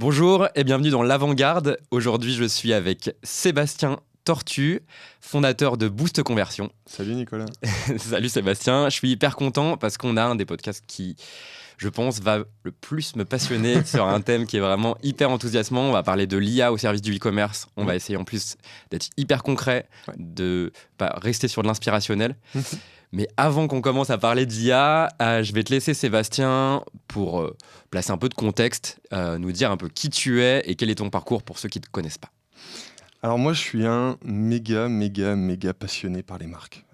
Bonjour et bienvenue dans l'Avant-Garde. Aujourd'hui, je suis avec Sébastien Tortu, fondateur de Boost Conversion. Salut Nicolas. Salut Sébastien, je suis hyper content parce qu'on a un des podcasts qui, je pense, va le plus me passionner sur un thème qui est vraiment hyper enthousiasmant. On va parler de l'IA au service du e-commerce. On va essayer en plus d'être hyper concret, de pas rester sur de l'inspirationnel. Mais avant qu'on commence à parler d'IA, je vais te laisser Sébastien pour placer un peu de contexte, nous dire un peu qui tu es et quel est ton parcours pour ceux qui ne te connaissent pas. Alors moi je suis un méga passionné par les marques.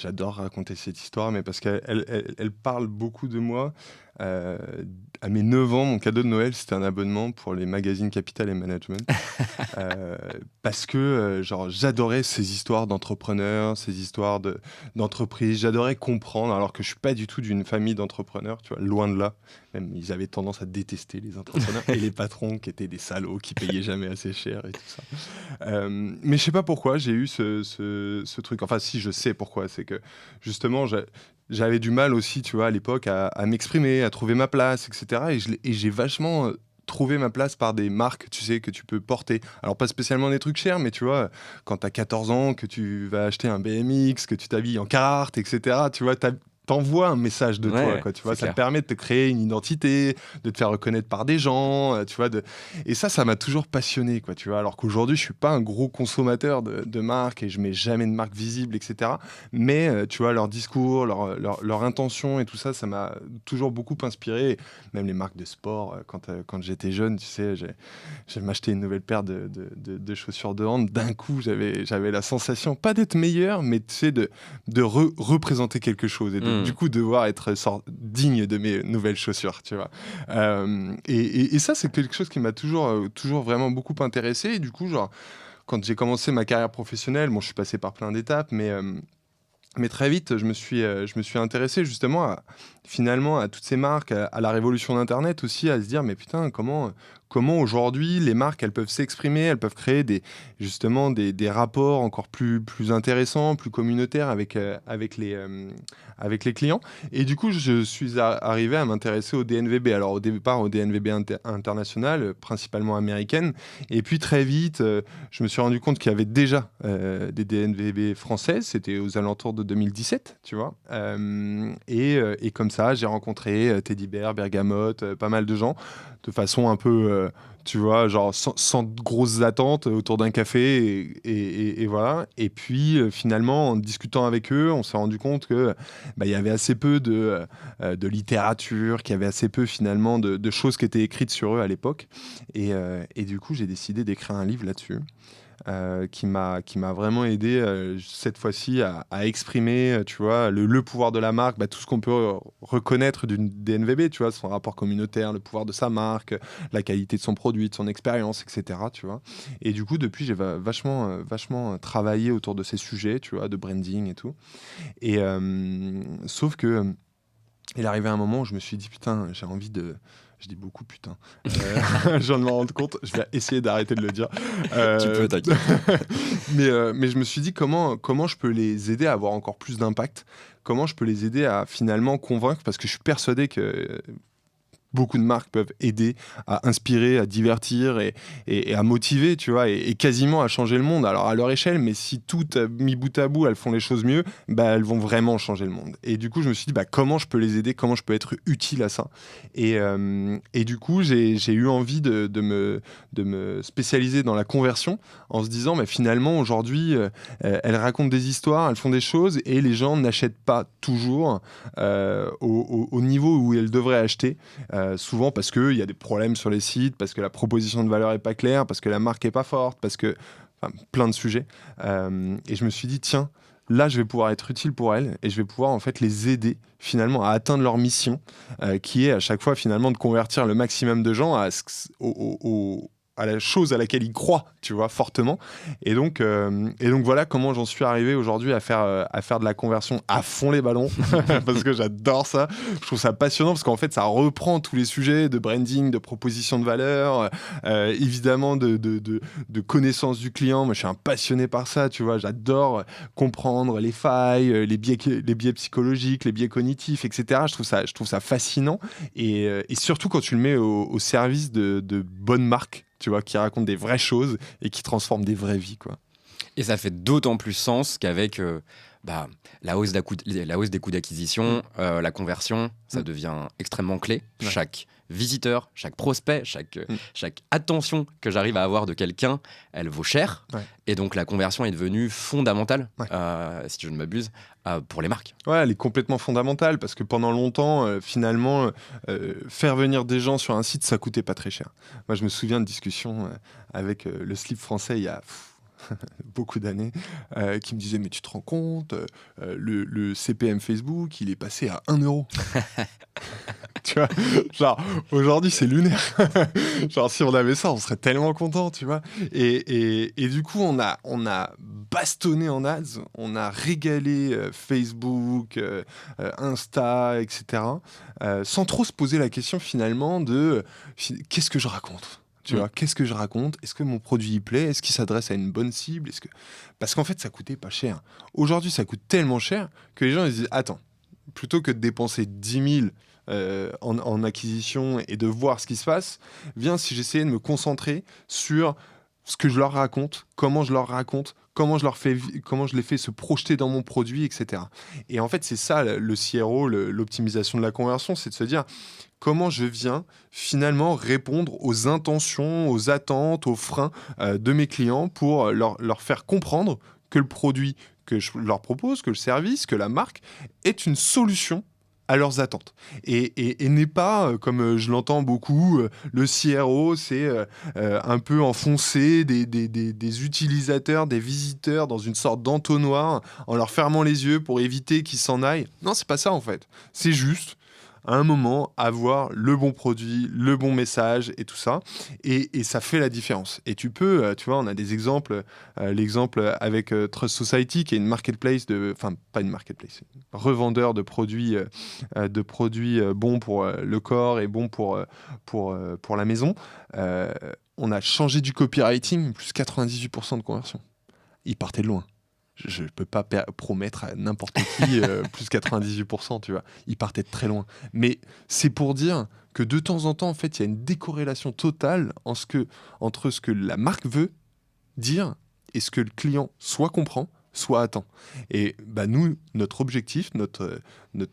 J'adore raconter cette histoire, mais parce qu'elle parle beaucoup de moi. À mes 9 ans, mon cadeau de Noël, c'était un abonnement pour les magazines Capital et Management. Parce que j'adorais ces histoires d'entrepreneurs, ces histoires d'entreprises. J'adorais comprendre, alors que je ne suis pas du tout d'une famille d'entrepreneurs, tu vois, loin de là. Même, ils avaient tendance à détester les entrepreneurs et les patrons qui étaient des salauds, qui payaient jamais assez cher et tout ça. Mais je ne sais pas pourquoi j'ai eu ce truc. Enfin, si, je sais pourquoi. C'est que, justement, j'avais du mal aussi, tu vois, à l'époque, à m'exprimer, à trouver ma place, etc. Et j'ai vachement trouvé ma place par des marques, tu sais, que tu peux porter. Alors, pas spécialement des trucs chers, mais tu vois, quand tu as 14 ans, que tu vas acheter un BMX, que tu t'habilles en Carhartt, etc., tu vois, t'envoies un message de toi, quoi, tu vois, ça te permet de te créer une identité, de te faire reconnaître par des gens, tu vois, et ça m'a toujours passionné, quoi, tu vois, alors qu'aujourd'hui, je suis pas un gros consommateur de marques et je mets jamais de marques visibles, etc. Mais, tu vois, leur discours, leur intention et tout ça m'a toujours beaucoup inspiré. Même les marques de sport, quand j'étais jeune, tu sais, j'ai m'acheté une nouvelle paire de chaussures de hand. D'un coup, j'avais la sensation, pas d'être meilleur, mais tu sais, de représenter quelque chose et du coup devoir être digne de mes nouvelles chaussures, tu vois. Et ça, c'est quelque chose qui m'a toujours vraiment beaucoup intéressé. Et du coup, quand j'ai commencé ma carrière professionnelle, bon, je suis passé par plein d'étapes, mais très vite, je me suis intéressé justement finalement à toutes ces marques, à la révolution d'Internet aussi, à se dire, mais putain, comment aujourd'hui les marques, elles peuvent s'exprimer, elles peuvent créer justement des rapports encore plus intéressants, plus communautaires avec les clients. Et du coup, je suis arrivé à m'intéresser au DNVB. Alors au départ, au DNVB international, principalement américaine. Et puis très vite, je me suis rendu compte qu'il y avait déjà des DNVB françaises. C'était aux alentours de 2017, tu vois. Et comme ça, j'ai rencontré Teddy Bear, Bergamote, pas mal de gens, de façon un peu, tu vois, genre sans grosses attentes, autour d'un café, et voilà. Et puis, finalement, en discutant avec eux, on s'est rendu compte que il y avait assez peu de littérature, qu'il y avait assez peu, finalement, de choses qui étaient écrites sur eux à l'époque. Et du coup, j'ai décidé d'écrire un livre là-dessus. Qui m'a vraiment aidé cette fois-ci à exprimer, tu vois, le pouvoir de la marque, tout ce qu'on peut reconnaître d'une DNVB, tu vois, son rapport communautaire, le pouvoir de sa marque, la qualité de son produit, de son expérience, etc., tu vois. Et du coup, depuis, j'ai vachement travaillé autour de ces sujets, tu vois, de branding et tout. Et sauf que il est arrivé un moment où je me suis dit, putain, j'ai envie de... Je dis beaucoup putain. Je viens de m'en rendre compte. Je vais essayer d'arrêter de le dire. Tu peux, t'inquiète. mais je me suis dit comment je peux les aider à avoir encore plus d'impact. Comment je peux les aider à finalement convaincre. Parce que je suis persuadé que beaucoup de marques peuvent aider à inspirer, à divertir et à motiver, tu vois, et quasiment à changer le monde. Alors à leur échelle, mais si toutes mis bout à bout, elles font les choses mieux, elles vont vraiment changer le monde. Et du coup, je me suis dit, comment je peux les aider, comment je peux être utile à ça. Et du coup, j'ai eu envie de me spécialiser dans la conversion en se disant, finalement, aujourd'hui, elles racontent des histoires, elles font des choses et les gens n'achètent pas toujours au niveau où elles devraient acheter. Souvent parce qu'il y a des problèmes sur les sites, parce que la proposition de valeur n'est pas claire, parce que la marque n'est pas forte, plein de sujets. Et je me suis dit, tiens, là, je vais pouvoir être utile pour elles et je vais pouvoir en fait les aider finalement à atteindre leur mission, qui est à chaque fois finalement de convertir le maximum de gens à la chose à laquelle il croit, tu vois, fortement. Et donc voilà comment j'en suis arrivé aujourd'hui à faire de la conversion à fond les ballons, parce que j'adore ça. Je trouve ça passionnant parce qu'en fait, ça reprend tous les sujets de branding, de proposition de valeur, évidemment de connaissance du client. Moi, je suis un passionné par ça, tu vois. J'adore comprendre les failles, les biais psychologiques, les biais cognitifs, etc. Je trouve ça fascinant et surtout quand tu le mets au service de bonnes marques, tu vois, qui racontent des vraies choses et qui transforment des vraies vies, quoi. Et ça fait d'autant plus sens qu'avec la hausse des coûts d'acquisition, la conversion, ça devient extrêmement clé. Ouais. Chaque visiteur, chaque prospect, chaque attention que j'arrive à avoir de quelqu'un, elle vaut cher. Ouais. Et donc la conversion est devenue fondamentale, Ouais. si je ne m'abuse, pour les marques. Ouais, elle est complètement fondamentale parce que pendant longtemps, finalement, faire venir des gens sur un site, ça coûtait pas très cher. Moi, je me souviens de discussions avec le slip français il y a beaucoup d'années, qui me disaient mais tu te rends compte, le CPM Facebook, il est passé à 1 euro. Tu vois, genre aujourd'hui c'est lunaire. Genre si on avait ça, on serait tellement content, tu vois. Et du coup, on a bastonné en ads, on a régalé Facebook, Insta, etc. Sans trop se poser la question finalement de qu'est-ce que je raconte. Tu vois, qu'est-ce que je raconte? Est-ce que mon produit y plaît? Est-ce qu'il s'adresse à une bonne cible? Parce qu'en fait, ça coûtait pas cher. Aujourd'hui, ça coûte tellement cher que les gens ils se disent attends, plutôt que de dépenser 10 000 en acquisition et de voir ce qui se passe, viens si j'essayais de me concentrer sur ce que je leur raconte, comment je leur raconte, comment je les fais se projeter dans mon produit, etc. Et en fait, c'est ça le CRO, l'optimisation de la conversion, c'est de se dire comment je viens finalement répondre aux intentions, aux attentes, aux freins de mes clients pour leur faire comprendre que le produit que je leur propose, que le service, que la marque est une solution à leurs attentes. Et n'est pas, comme je l'entends beaucoup, le CRO, c'est un peu enfoncer des utilisateurs, des visiteurs dans une sorte d'entonnoir en leur fermant les yeux pour éviter qu'ils s'en aillent. Non, c'est pas ça en fait. C'est juste à un moment avoir le bon produit, le bon message et tout ça. Et ça fait la différence. Et tu peux, tu vois, on a des exemples. L'exemple avec Trust Society, qui est une marketplace enfin, pas une marketplace, revendeur de produits bons pour le corps et bons pour la maison. On a changé du copywriting, plus 98% de conversion. Ils partaient de loin. Je ne peux pas promettre à n'importe qui plus 98%, tu vois. Ils partaient de très loin. Mais c'est pour dire que de temps en temps, en fait, il y a une décorrélation totale entre ce que la marque veut dire et ce que le client soit comprend, soit attend. Et bah, nous, notre objectif, notre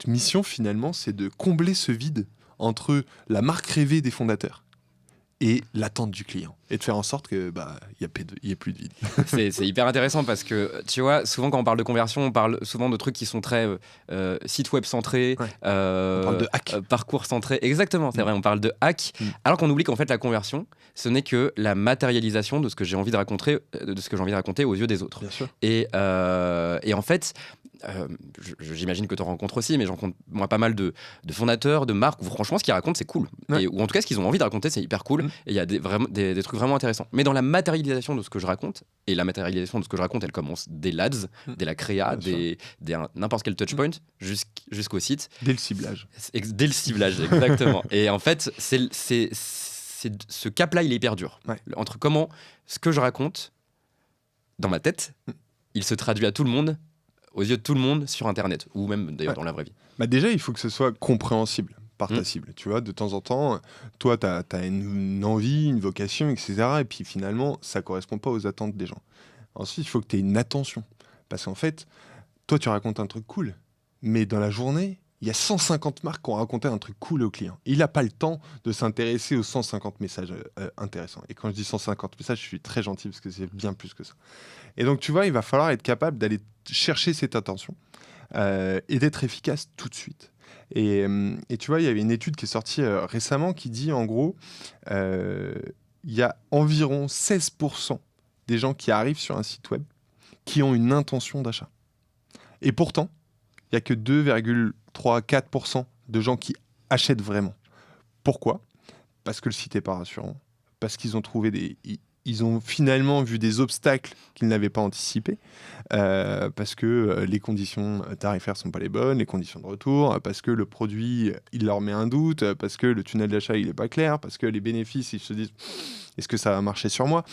mission finalement, c'est de combler ce vide entre la marque rêvée des fondateurs et l'attente du client, et de faire en sorte que y ait plus de vide. C'est hyper intéressant parce que, tu vois, souvent quand on parle de conversion, on parle souvent de trucs qui sont très site web centrés, Ouais. On parle de hack. Parcours centrés. Exactement, c'est vrai, on parle de hack, alors qu'on oublie qu'en fait la conversion, ce n'est que la matérialisation de ce que j'ai envie de raconter aux yeux des autres. Bien sûr. Et en fait, j'imagine que tu en rencontres aussi, mais j'en rencontre moi pas mal de fondateurs, de marques où franchement ce qu'ils racontent c'est cool. Ouais. Ou en tout cas ce qu'ils ont envie de raconter c'est hyper cool. Et il y a des trucs vraiment intéressants. Mais dans la matérialisation de ce que je raconte, et la matérialisation de ce que je raconte elle commence dès l'ADS, dès la créa, dès n'importe quel touchpoint jusqu'au site. Dès le ciblage. Dès le ciblage, exactement. Et en fait, ce cap-là, il est hyper dur. Ouais. Entre comment ce que je raconte dans ma tête, il se traduit à tout le monde, aux yeux de tout le monde sur Internet, ou même d'ailleurs dans la vraie vie. Bah déjà, il faut que ce soit compréhensible par ta cible. Tu vois, de temps en temps, toi, tu as une envie, une vocation, etc. Et puis finalement, ça ne correspond pas aux attentes des gens. Ensuite, il faut que tu aies une attention. Parce qu'en fait, toi, tu racontes un truc cool, mais dans la journée, il y a 150 marques qui ont raconté un truc cool au client. Il n'a pas le temps de s'intéresser aux 150 messages intéressants. Et quand je dis 150 messages, je suis très gentil parce que c'est bien plus que ça. Et donc, tu vois, il va falloir être capable d'aller chercher cette attention et d'être efficace tout de suite. Et tu vois, il y avait une étude qui est sortie récemment qui dit, en gros, il y a environ 16% des gens qui arrivent sur un site web qui ont une intention d'achat. Et pourtant, il n'y a que 2,3-4% de gens qui achètent vraiment. Pourquoi ? Parce que le site n'est pas rassurant. parce qu'ils ont trouvé ils ont finalement vu des obstacles qu'ils n'avaient pas anticipés, parce que les conditions tarifaires sont pas les bonnes, les conditions de retour, parce que le produit, il leur met un doute, parce que le tunnel d'achat, il est pas clair, parce que les bénéfices, ils se disent, est-ce que ça va marcher sur moi?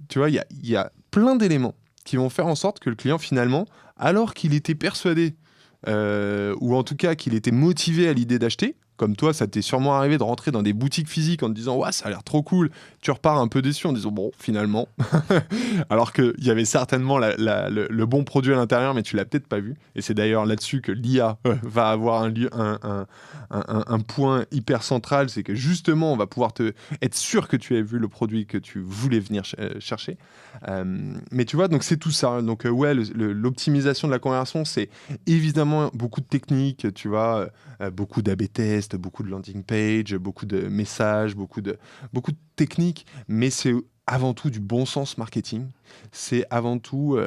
Tu vois, il y a plein d'éléments qui vont faire en sorte que le client, finalement, alors qu'il était persuadé, ou en tout cas qu'il était motivé à l'idée d'acheter, comme toi, ça t'est sûrement arrivé de rentrer dans des boutiques physiques en te disant « Ouais, ça a l'air trop cool ». Tu repars un peu déçu en disant « Bon, finalement ». Alors qu'il y avait certainement le bon produit à l'intérieur, mais tu l'as peut-être pas vu. Et c'est d'ailleurs là-dessus que l'IA va avoir un point hyper central. C'est que justement, on va pouvoir être sûr que tu as vu le produit que tu voulais venir chercher. Mais tu vois, donc c'est tout ça. Donc ouais, l'optimisation de la conversion, c'est évidemment beaucoup de techniques, tu vois, beaucoup d'A/B tests, beaucoup de landing page, beaucoup de messages, beaucoup de techniques, mais c'est avant tout du bon sens marketing. C'est avant tout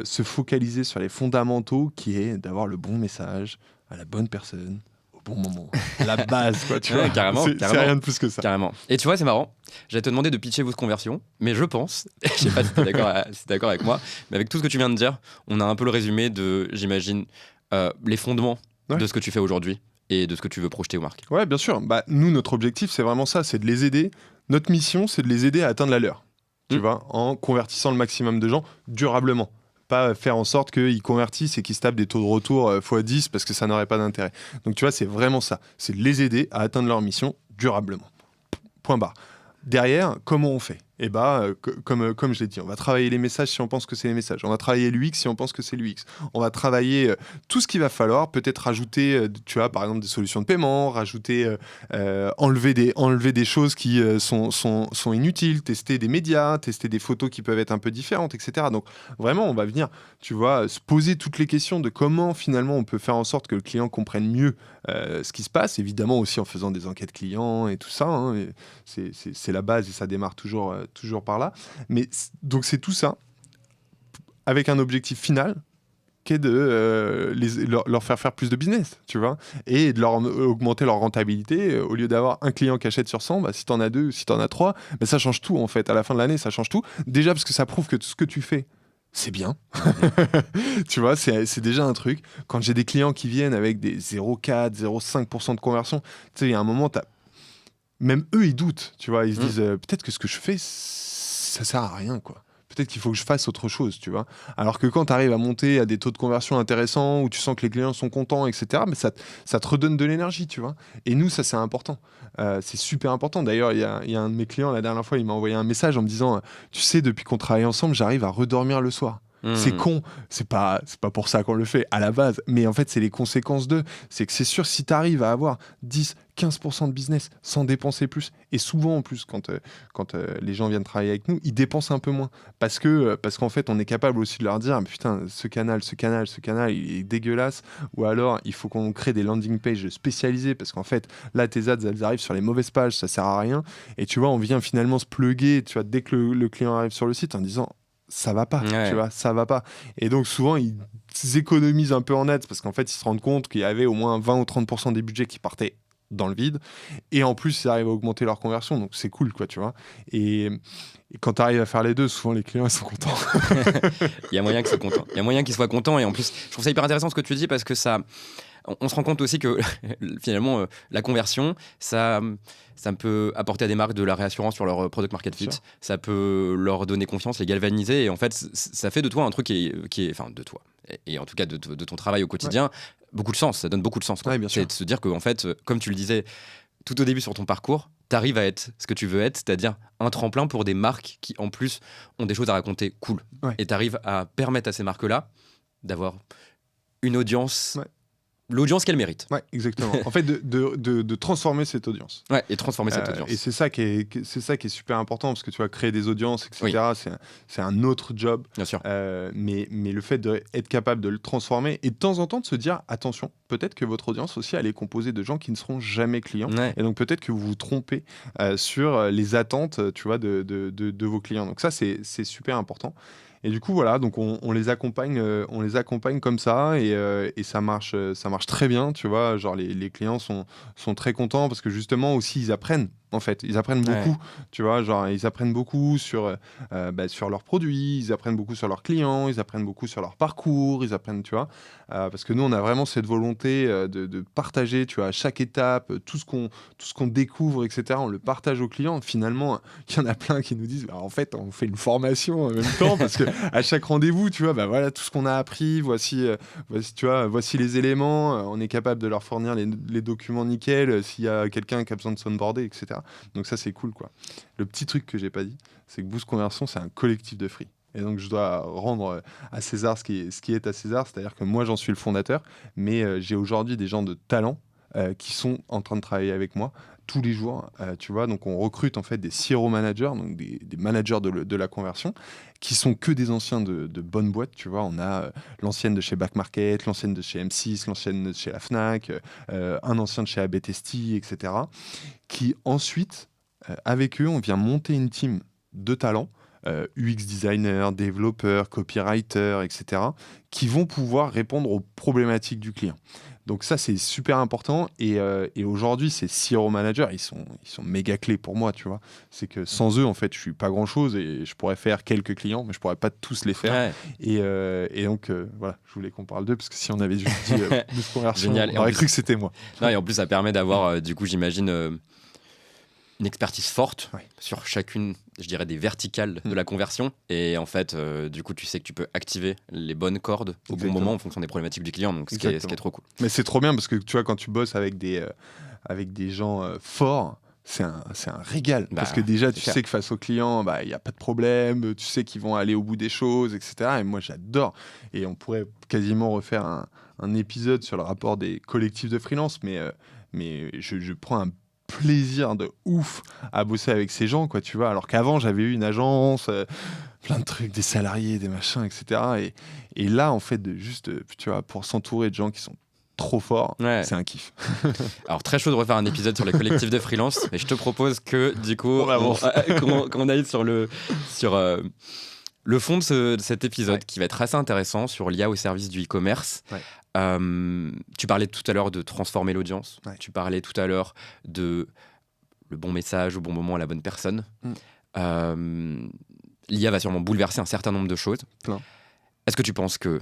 se focaliser sur les fondamentaux, qui est d'avoir le bon message à la bonne personne au bon moment. La base, quoi, tu vois. Carrément, C'est rien de plus que ça. Carrément. Et tu vois, c'est marrant. J'allais te demander de pitcher votre conversion, mais je pense, je sais pas si tu es d'accord avec moi, mais avec tout ce que tu viens de dire, on a un peu le résumé de, j'imagine, les fondements de ce que tu fais aujourd'hui et de ce que tu veux projeter aux marques. Ouais, bien sûr. Bah, nous, notre objectif, c'est vraiment ça, c'est de les aider. Notre mission, c'est de les aider à atteindre la leur, tu vois, en convertissant le maximum de gens durablement. Pas faire en sorte qu'ils convertissent et qu'ils se tapent des taux de retour x10 parce que ça n'aurait pas d'intérêt. Donc, tu vois, c'est vraiment ça. C'est de les aider à atteindre leur mission durablement. Point barre. Derrière, comment on fait? Eh bah, comme je l'ai dit, on va travailler les messages si on pense que c'est les messages. On va travailler l'UX si on pense que c'est l'UX. On va travailler tout ce qu'il va falloir. Peut-être rajouter, tu vois, par exemple, des solutions de paiement, rajouter, enlever des choses qui sont inutiles, tester des médias, tester des photos qui peuvent être un peu différentes, etc. Donc, vraiment, on va venir, tu vois, se poser toutes les questions de comment, finalement, on peut faire en sorte que le client comprenne mieux ce qui se passe. Évidemment, aussi en faisant des enquêtes clients et tout ça. Hein, et c'est la base et ça démarre toujours par là. Mais donc c'est tout ça avec un objectif final qui est de leur faire plus de business, tu vois, et de leur augmenter leur rentabilité. Au lieu d'avoir un client qui achète sur 100, bah, si t'en as 2, si t'en as 3, bah, ça change tout en fait. À la fin de l'année, ça change tout. Déjà parce que ça prouve que tout ce que tu fais, c'est bien. Tu vois, c'est déjà un truc. Quand j'ai des clients qui viennent avec des 0,4, 0,5% de conversion, tu sais, il y a un moment, même eux, ils doutent, tu vois. Ils se disent, peut-être que ce que je fais, ça sert à rien, quoi. Peut-être qu'il faut que je fasse autre chose, tu vois. Alors que quand tu arrives à monter à des taux de conversion intéressants, où tu sens que les clients sont contents, etc., mais ça te redonne de l'énergie, tu vois. Et nous, ça, c'est important. C'est super important. D'ailleurs, il y a un de mes clients, la dernière fois, il m'a envoyé un message en me disant, tu sais, depuis qu'on travaille ensemble, j'arrive à redormir le soir. C'est con, c'est pas pour ça qu'on le fait à la base, mais en fait c'est les conséquences c'est que c'est sûr, si tu arrives à avoir 10-15% de business sans dépenser plus, et souvent en plus quand les gens viennent travailler avec nous, ils dépensent un peu moins, parce qu'en fait on est capable aussi de leur dire mais putain, ce canal il est dégueulasse, ou alors il faut qu'on crée des landing pages spécialisées, parce qu'en fait là tes ads elles arrivent sur les mauvaises pages, ça sert à rien, et tu vois on vient finalement se plugger, tu vois, dès que le client arrive sur le site en disant ça va pas, tu vois, ça va pas. Et donc souvent ils économisent un peu en ads parce qu'en fait ils se rendent compte qu'il y avait au moins 20 ou 30% des budgets qui partaient dans le vide, et en plus ils arrivent à augmenter leur conversion, donc c'est cool, quoi, tu vois. Et quand tu arrives à faire les deux, souvent les clients ils sont contents. Il y a moyen qu'ils soient contents. Il y a moyen qu'ils soient contents, et en plus je trouve ça hyper intéressant ce que tu dis, parce que ça, on se rend compte aussi que finalement la conversion, ça peut apporter à des marques de la réassurance sur leur product market fit. Ça peut leur donner confiance, les galvaniser, et en fait ça fait de toi un truc qui est enfin de toi, et en tout cas de ton travail au quotidien, beaucoup de sens. Ça donne beaucoup de sens, quoi. Ouais, bien sûr. C'est de se dire que en fait, comme tu le disais tout au début sur ton parcours, t'arrives à être ce que tu veux être, c'est-à-dire un tremplin pour des marques qui en plus ont des choses à raconter cool. Et t'arrives à permettre à ces marques-là d'avoir une audience, l'audience qu'elle mérite. Ouais, exactement. En fait, de transformer cette audience. Ouais, et transformer cette audience. Et c'est ça qui est super important, parce que tu vas créer des audiences, etc. C'est un autre job. Bien sûr. Mais le fait d'être capable de le transformer, et de temps en temps de se dire, attention, peut-être que votre audience aussi, elle est composée de gens qui ne seront jamais clients. Et donc peut-être que vous vous trompez sur les attentes, tu vois, de vos clients. Donc ça, c'est super important. Et du coup, voilà, donc on les accompagne comme ça, et ça marche très bien, tu vois. Genre les clients sont très contents, parce que justement aussi ils apprennent en fait. Ils apprennent beaucoup, tu vois, genre ils apprennent beaucoup sur leurs produits, ils apprennent beaucoup sur leurs clients, ils apprennent beaucoup sur leur parcours, ils apprennent, tu vois, parce que nous on a vraiment cette volonté de partager, tu vois, à chaque étape, tout ce qu'on découvre, etc. On le partage aux clients. Finalement, il y en a plein qui nous disent, bah, en fait, on fait une formation en même temps parce que à chaque rendez-vous, tu vois, bah voilà tout ce qu'on a appris, voici, tu vois, voici les éléments, on est capable de leur fournir les documents nickel s'il y a quelqu'un qui a besoin de s'onboarder, etc. Donc ça, c'est cool, quoi. Le petit truc que j'ai pas dit, c'est que Boost Conversion, c'est un collectif de free. Et donc, je dois rendre à César ce qui est à César, c'est-à-dire que moi, j'en suis le fondateur, mais j'ai aujourd'hui des gens de talent qui sont en train de travailler avec moi tous les jours, tu vois. Donc, on recrute en fait des CRO managers, donc des managers de la conversion, qui sont que des anciens de bonnes boîtes, tu vois. On a l'ancienne de chez Back Market, l'ancienne de chez M6, l'ancienne de chez la Fnac, un ancien de chez AB Testi, etc. Qui ensuite, avec eux, on vient monter une team de talents, UX designer, développeurs, copywriter, etc., qui vont pouvoir répondre aux problématiques du client. Donc ça, c'est super important. Et aujourd'hui, ces CRO managers, ils sont méga clés pour moi, tu vois. C'est que sans eux, en fait, je suis pas grand-chose et je pourrais faire quelques clients, mais je pourrais pas tous les faire. Et donc, voilà, je voulais qu'on parle d'eux, parce que si on avait juste dit Boost Conversion, Génial. on aurait cru que c'était moi. Non, et en plus, ça permet d'avoir, du coup, j'imagine, une expertise forte sur chacune, je dirais, des verticales de la conversion. Et en fait, du coup, tu sais que tu peux activer les bonnes cordes au bon moment en fonction des problématiques du client. Donc, ce qui est trop cool. Mais c'est trop bien parce que tu vois, quand tu bosses avec des gens forts, c'est un régal. Parce que déjà, tu sais que face aux clients, il n'y a pas de problème, tu sais qu'ils vont aller au bout des choses, etc. Et moi, j'adore. Et on pourrait quasiment refaire un épisode sur le rapport des collectifs de freelance, mais je prends un plaisir de ouf à bosser avec ces gens, quoi, tu vois. Alors qu'avant, j'avais eu une agence, plein de trucs, des salariés, des machins, etc. Et là, en fait, tu vois, pour s'entourer de gens qui sont trop forts, c'est un kiff. Alors, très chaud de refaire un épisode sur les collectifs de freelance, mais je te propose que, du coup, qu'on aille sur le fond de cet épisode qui va être assez intéressant sur l'IA au service du e-commerce. Tu parlais tout à l'heure de transformer l'audience. Tu parlais tout à l'heure de le bon message au bon moment à la bonne personne. L'IA va sûrement bouleverser un certain nombre de choses. Est-ce que tu penses que,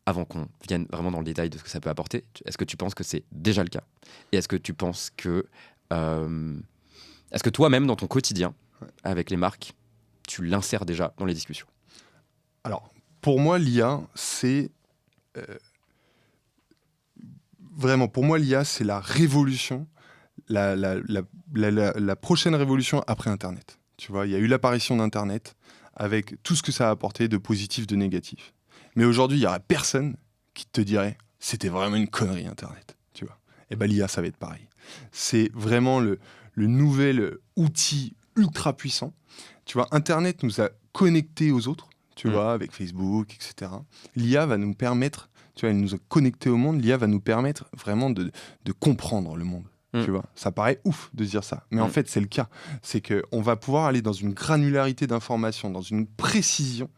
avant qu'on vienne vraiment dans le détail de ce que ça peut apporter, est-ce que tu penses que c'est déjà le cas ? Et est-ce que tu penses que... est-ce que toi-même, dans ton quotidien, avec les marques, tu l'insères déjà dans les discussions ? Alors, pour moi, l'IA, c'est... Vraiment, pour moi, l'IA, c'est la révolution, la prochaine révolution après Internet. Tu vois, il y a eu l'apparition d'Internet avec tout ce que ça a apporté de positif, de négatif. Mais aujourd'hui, il n'y aurait personne qui te dirait « c'était vraiment une connerie, Internet ». Tu vois. Et bien, l'IA, ça va être pareil. C'est vraiment le nouvel outil ultra puissant. Tu vois, Internet nous a connectés aux autres, tu vois, avec Facebook, etc. L'IA va nous permettre... Tu vois, elle nous a connectés au monde. L'IA va nous permettre vraiment de comprendre le monde. Tu vois, ça paraît ouf de dire ça, mais en fait, c'est le cas. C'est qu'on va pouvoir aller dans une granularité d'information, dans une précision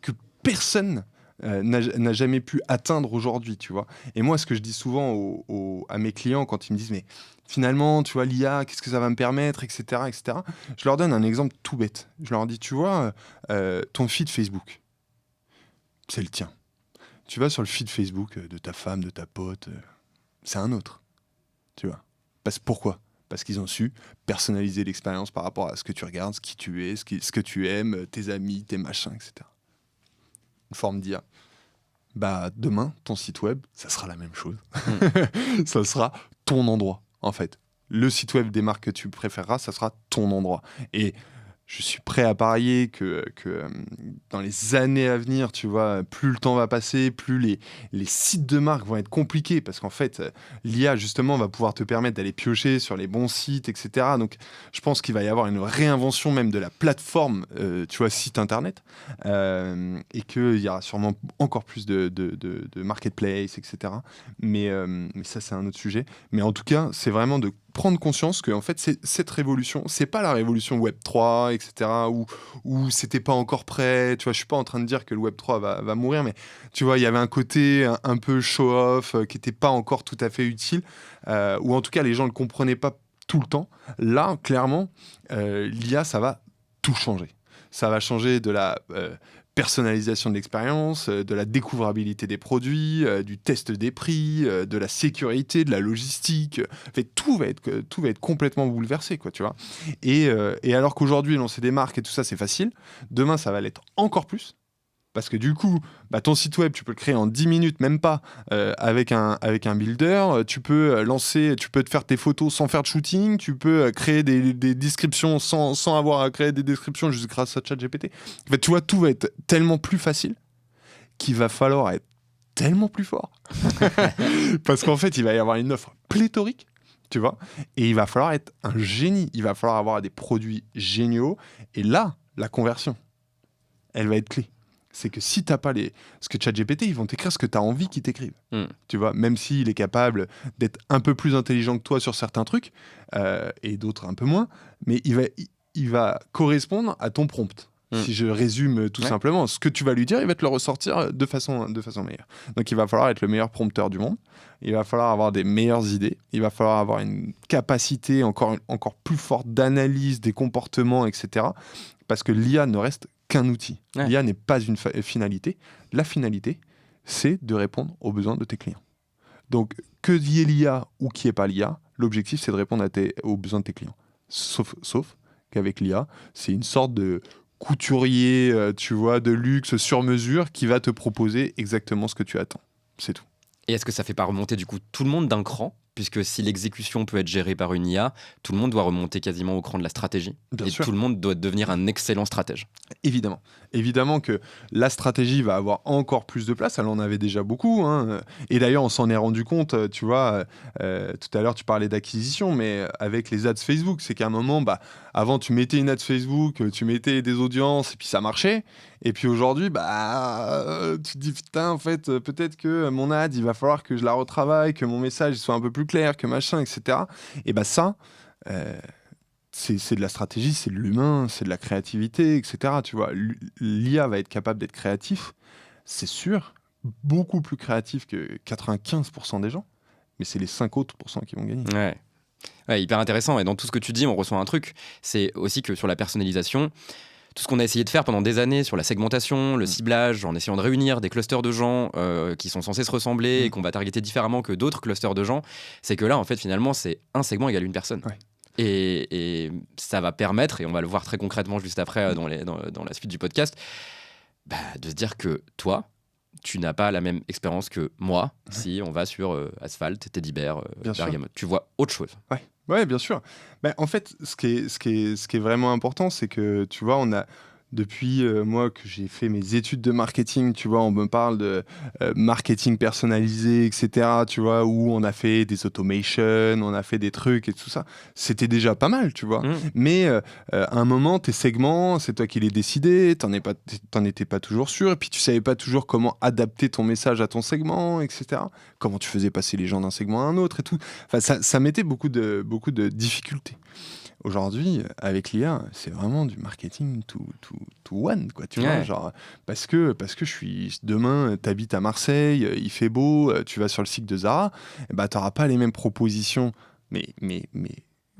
que personne n'a jamais pu atteindre aujourd'hui, tu vois. Et moi, ce que je dis souvent à mes clients quand ils me disent « mais finalement, tu vois, l'IA, qu'est-ce que ça va me permettre, etc. etc. » Je leur donne un exemple tout bête. Je leur dis « tu vois, ton feed Facebook, c'est le tien. Tu vas sur le feed Facebook de ta femme, de ta pote, c'est un autre. Tu vois. Pourquoi ? Parce qu'ils ont su personnaliser l'expérience par rapport à ce que tu regardes, ce qui tu es, ce que tu aimes, tes amis, tes machins, etc. Une forme d'IA. Demain, ton site web, ça sera la même chose. Ça sera ton endroit, en fait. Le site web des marques que tu préféreras, ça sera ton endroit. Et je suis prêt à parier que dans les années à venir, tu vois, plus le temps va passer, plus les sites de marque vont être compliqués, parce qu'en fait, l'IA, justement, va pouvoir te permettre d'aller piocher sur les bons sites, etc. Donc, je pense qu'il va y avoir une réinvention même de la plateforme, tu vois, site internet, et qu'il y aura sûrement encore plus de marketplace, etc. Mais ça, c'est un autre sujet. Mais en tout cas, c'est vraiment de prendre conscience que en fait cette révolution, c'est pas la révolution Web 3, etc. où c'était pas encore prêt. Tu vois, je suis pas en train de dire que le Web 3 va mourir, mais tu vois, il y avait un côté un peu show-off qui était pas encore tout à fait utile, ou en tout cas les gens le comprenaient pas tout le temps. Là, clairement, l'IA, ça va tout changer. Ça va changer de la personnalisation de l'expérience, de la découvrabilité des produits, du test des prix, de la sécurité, de la logistique. En fait, tout va être complètement bouleversé, quoi, tu vois. Et alors qu'aujourd'hui, lancer des marques et tout ça, c'est facile, demain, ça va l'être encore plus. Parce que du coup, ton site web, tu peux le créer en 10 minutes, même pas, avec un builder. Tu peux tu peux te faire tes photos sans faire de shooting. Tu peux créer des descriptions sans avoir à créer des descriptions juste grâce à ChatGPT. En fait, tu vois, tout va être tellement plus facile qu'il va falloir être tellement plus fort. Parce qu'en fait, il va y avoir une offre pléthorique, tu vois, et il va falloir être un génie. Il va falloir avoir des produits géniaux. Et là, la conversion, elle va être clé. C'est que si t'as pas ce que ChatGPT, ils vont t'écrire ce que tu as envie qu'ils t'écrivent. Tu vois, même s'il est capable d'être un peu plus intelligent que toi sur certains trucs, et d'autres un peu moins, mais il va correspondre à ton prompt. Si je résume tout simplement, ce que tu vas lui dire, il va te le ressortir de façon meilleure. Donc il va falloir être le meilleur prompteur du monde, il va falloir avoir des meilleures idées, il va falloir avoir une capacité encore plus forte d'analyse des comportements, etc. Parce que l'IA ne reste qu'un outil. L'IA n'est pas une finalité. La finalité, c'est de répondre aux besoins de tes clients. Donc, que y ait l'IA ou qu'il n'y ait pas l'IA, l'objectif, c'est de répondre aux besoins de tes clients. Sauf qu'avec l'IA, c'est une sorte de couturier, tu vois, de luxe sur mesure qui va te proposer exactement ce que tu attends. C'est tout. Et est-ce que ça fait pas remonter du coup tout le monde d'un cran ? Puisque si l'exécution peut être gérée par une IA, tout le monde doit remonter quasiment au cran de la stratégie. Bien sûr. Tout le monde doit devenir un excellent stratège. Évidemment. Évidemment que la stratégie va avoir encore plus de place. Elle en avait déjà beaucoup. Et d'ailleurs, on s'en est rendu compte, tu vois, tout à l'heure, tu parlais d'acquisition, mais avec les ads Facebook, c'est qu'à un moment, avant, tu mettais une ad Facebook, tu mettais des audiences, et puis ça marchait. Et puis aujourd'hui, tu te dis, putain, en fait, peut-être que mon ad, il va falloir que je la retravaille, que mon message soit un peu plus clair, que machin, etc. Et ça, c'est de la stratégie, c'est de l'humain, c'est de la créativité, etc. Tu vois, l'IA va être capable d'être créatif, c'est sûr, beaucoup plus créatif que 95% des gens, mais c'est les 5 autres pourcents qui vont gagner. Ouais, hyper intéressant. Et dans tout ce que tu dis, on ressent un truc, c'est aussi que sur la personnalisation, tout ce qu'on a essayé de faire pendant des années sur la segmentation, le ciblage, en essayant de réunir des clusters de gens qui sont censés se ressembler et qu'on va targeter différemment que d'autres clusters de gens, c'est que là, en fait, finalement, c'est un segment égale une personne. Ouais. Et ça va permettre, et on va le voir très concrètement juste après dans la suite du podcast, de se dire que toi, tu n'as pas la même expérience que moi si on va sur Asphalt, Teddy Bear, Bergamote. Tu vois autre chose. Ouais, bien sûr. En fait, ce qui est vraiment important, c'est que, tu vois, on a, depuis moi que j'ai fait mes études de marketing, tu vois, on me parle de marketing personnalisé, etc., tu vois, où on a fait des automations, on a fait des trucs et tout ça. C'était déjà pas mal, tu vois. Mais à un moment, tes segments, c'est toi qui les décidais, t'en étais pas toujours sûr, et puis tu savais pas toujours comment adapter ton message à ton segment, etc. Comment tu faisais passer les gens d'un segment à un autre et tout. Enfin, ça mettait beaucoup de difficultés. Aujourd'hui, avec l'IA, c'est vraiment du marketing to one, quoi, tu vois, genre, parce que demain, t'habites à Marseille, il fait beau, tu vas sur le site de Zara, t'auras pas les mêmes propositions, mais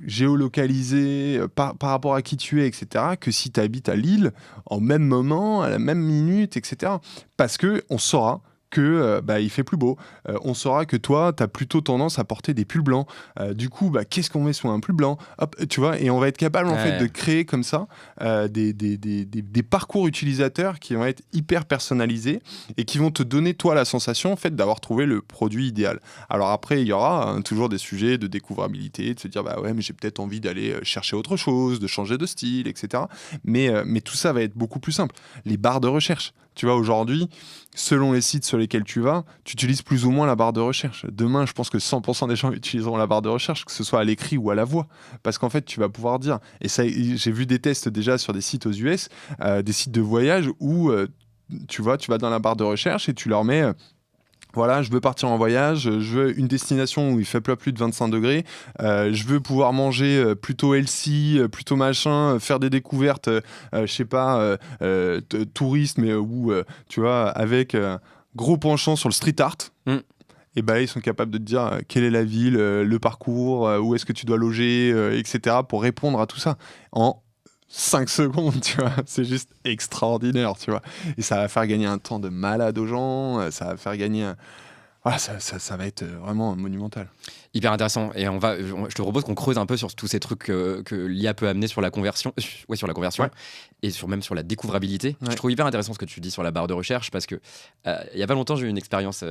géolocalisées par rapport à qui tu es, etc., que si t'habites à Lille, en même moment, à la même minute, etc. Parce que on saura que il fait plus beau. On saura que toi, tu as plutôt tendance à porter des pulls blancs. Du coup, qu'est-ce qu'on met sous un pull blanc ? Hop, tu vois, et on va être capable en fait de créer comme ça des parcours utilisateurs qui vont être hyper personnalisés et qui vont te donner toi la sensation en fait d'avoir trouvé le produit idéal. Alors après, il y aura toujours des sujets de découvrabilité, de se dire mais j'ai peut-être envie d'aller chercher autre chose, de changer de style, etc. Mais tout ça va être beaucoup plus simple. Les barres de recherche. Tu vois, aujourd'hui, selon les sites sur lesquels tu vas, tu utilises plus ou moins la barre de recherche. Demain, je pense que 100% des gens utiliseront la barre de recherche, que ce soit à l'écrit ou à la voix. Parce qu'en fait, tu vas pouvoir dire, et ça, j'ai vu des tests déjà sur des sites aux US, des sites de voyage où, tu vas dans la barre de recherche et tu leur mets... Voilà, je veux partir en voyage, je veux une destination où il fait pas plus de 25 degrés, je veux pouvoir manger plutôt healthy, plutôt machin, faire des découvertes, je sais pas, touristes, mais où, tu vois, avec gros penchant sur le street art. et bah, ils sont capables de te dire quelle est la ville, le parcours, où est-ce que tu dois loger, etc. pour répondre à tout ça en 5 secondes, tu vois. C'est juste extraordinaire, tu vois. Et ça va faire gagner un temps de malade aux gens, ça va faire gagner... Voilà, ça va être vraiment monumental. Hyper intéressant. Et je te propose qu'on creuse un peu sur tous ces trucs que l'IA peut amener sur la conversion, sur la conversion Ouais. et même sur la découvrabilité. Ouais. Je trouve hyper intéressant ce que tu dis sur la barre de recherche parce que il y a pas longtemps, j'ai eu une expérience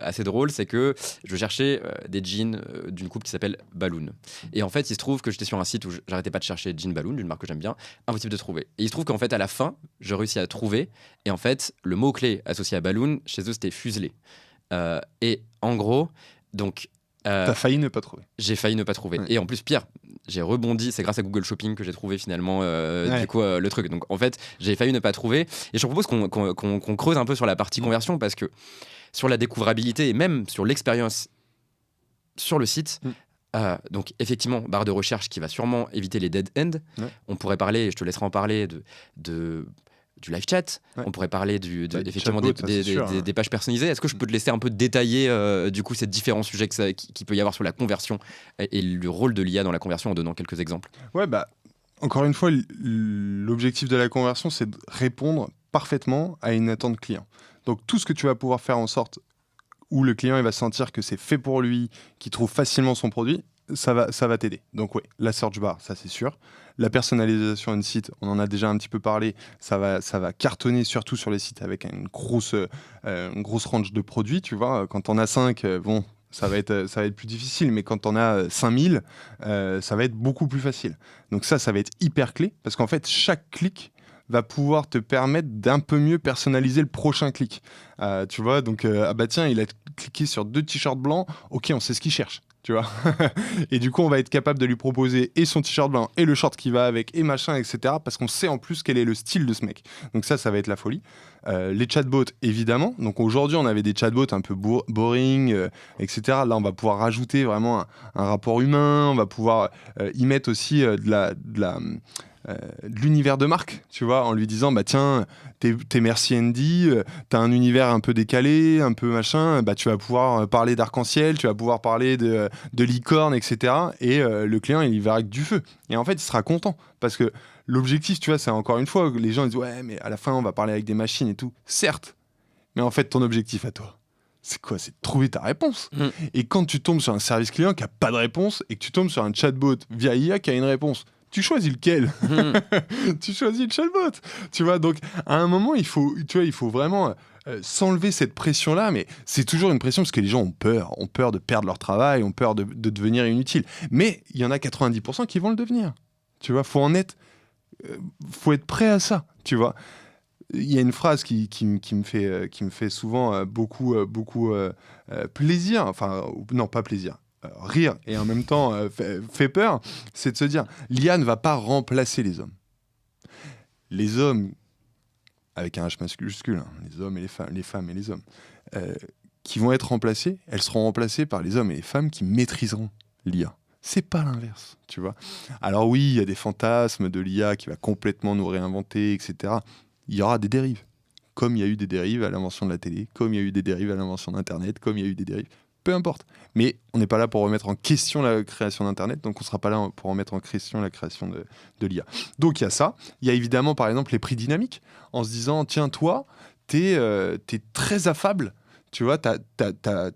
assez drôle. C'est que je cherchais des jeans d'une coupe qui s'appelle Balloon. Et en fait, il se trouve que j'étais sur un site où j'arrêtais pas de chercher jeans Balloon, d'une marque que j'aime bien, impossible de trouver. Et il se trouve qu'en fait, à la fin, je réussis à trouver. Et en fait, le mot-clé associé à Balloon, chez eux, c'était fuselé. Et en gros, donc. T'as failli ne pas trouver. J'ai failli ne pas trouver. Ouais. Et en plus, pire, j'ai rebondi. C'est grâce à Google Shopping que j'ai trouvé finalement du coup, le truc. Donc en fait, j'ai failli ne pas trouver. Et je te propose qu'on creuse un peu sur la partie conversion parce que sur la découvrabilité et même sur l'expérience sur le site. Donc effectivement, barre de recherche qui va sûrement éviter les dead ends. Ouais. On pourrait parler, je te laisserai en parler, du live chat. Ouais. On pourrait parler effectivement chatbot, ça, c'est sûr, des pages personnalisées. Est-ce que je peux te laisser un peu détailler du coup ces différents sujets qu'il peut y avoir sur la conversion et le rôle de l'IA dans la conversion en donnant quelques exemples? Ouais, bah, encore une fois, l'objectif de la conversion, c'est de répondre parfaitement à une attente client. Donc tout ce que tu vas pouvoir faire en sorte où le client il va sentir que c'est fait pour lui, qu'il trouve facilement son produit, ça va t'aider. Donc oui, la search bar, ça c'est sûr. La personnalisation d'un site, on en a déjà un petit peu parlé, ça va cartonner surtout sur les sites avec une grosse range de produits, tu vois. Quand on a 5, bon, ça va être plus difficile, mais quand on a 5000, ça va être beaucoup plus facile. Donc ça va être hyper clé, parce qu'en fait, chaque clic va pouvoir te permettre d'un peu mieux personnaliser le prochain clic. Tu vois, donc, ah bah tiens, il a cliqué sur 2 t-shirts blancs, ok, on sait ce qu'il cherche. Tu vois. Et du coup, on va être capable de lui proposer et son t-shirt blanc et le short qui va avec et machin, etc. Parce qu'on sait en plus quel est le style de ce mec. Donc ça va être la folie. Les chatbots, évidemment. Donc aujourd'hui, on avait des chatbots un peu boring, etc. Là, on va pouvoir rajouter vraiment un rapport humain. On va pouvoir y mettre aussi de l'univers de marque, tu vois, en lui disant, bah tiens, t'es Merci Andy, t'as un univers un peu décalé, un peu machin, bah tu vas pouvoir parler d'arc-en-ciel, tu vas pouvoir parler de licorne, etc. Et le client, il verra que du feu. Et en fait, il sera content, parce que l'objectif, tu vois, c'est encore une fois, les gens ils disent, ouais, mais à la fin, on va parler avec des machines et tout. Certes, mais en fait, ton objectif à toi, c'est quoi? C'est de trouver ta réponse. Et quand tu tombes sur un service client qui n'a pas de réponse, et que tu tombes sur un chatbot via IA qui a une réponse, tu choisis lequel? Tu choisis le chatbot. Tu vois, donc à un moment, il faut vraiment s'enlever cette pression-là, mais c'est toujours une pression parce que les gens ont peur de perdre leur travail, ont peur de devenir inutile. Mais il y en a 90% qui vont le devenir. Tu vois, faut être prêt à ça. Tu vois. Il y a une phrase qui me fait souvent beaucoup plaisir, enfin non pas plaisir, rire et en même temps fait peur, c'est de se dire l'IA ne va pas remplacer les hommes. Les hommes, avec un H majuscule, hein, les hommes et les femmes et les hommes, qui vont être remplacés, elles seront remplacées par les hommes et les femmes qui maîtriseront l'IA. C'est pas l'inverse, tu vois. Alors oui, il y a des fantasmes de l'IA qui va complètement nous réinventer, etc. Il y aura des dérives. Comme il y a eu des dérives à l'invention de la télé, comme il y a eu des dérives à l'invention d'Internet, comme il y a eu des dérives... Peu importe. Mais on n'est pas là pour remettre en question la création d'Internet, donc on ne sera pas là pour remettre en question la création de l'IA. Donc il y a ça. Il y a évidemment, par exemple, les prix dynamiques. En se disant, tiens, toi, t'es très affable, tu vois,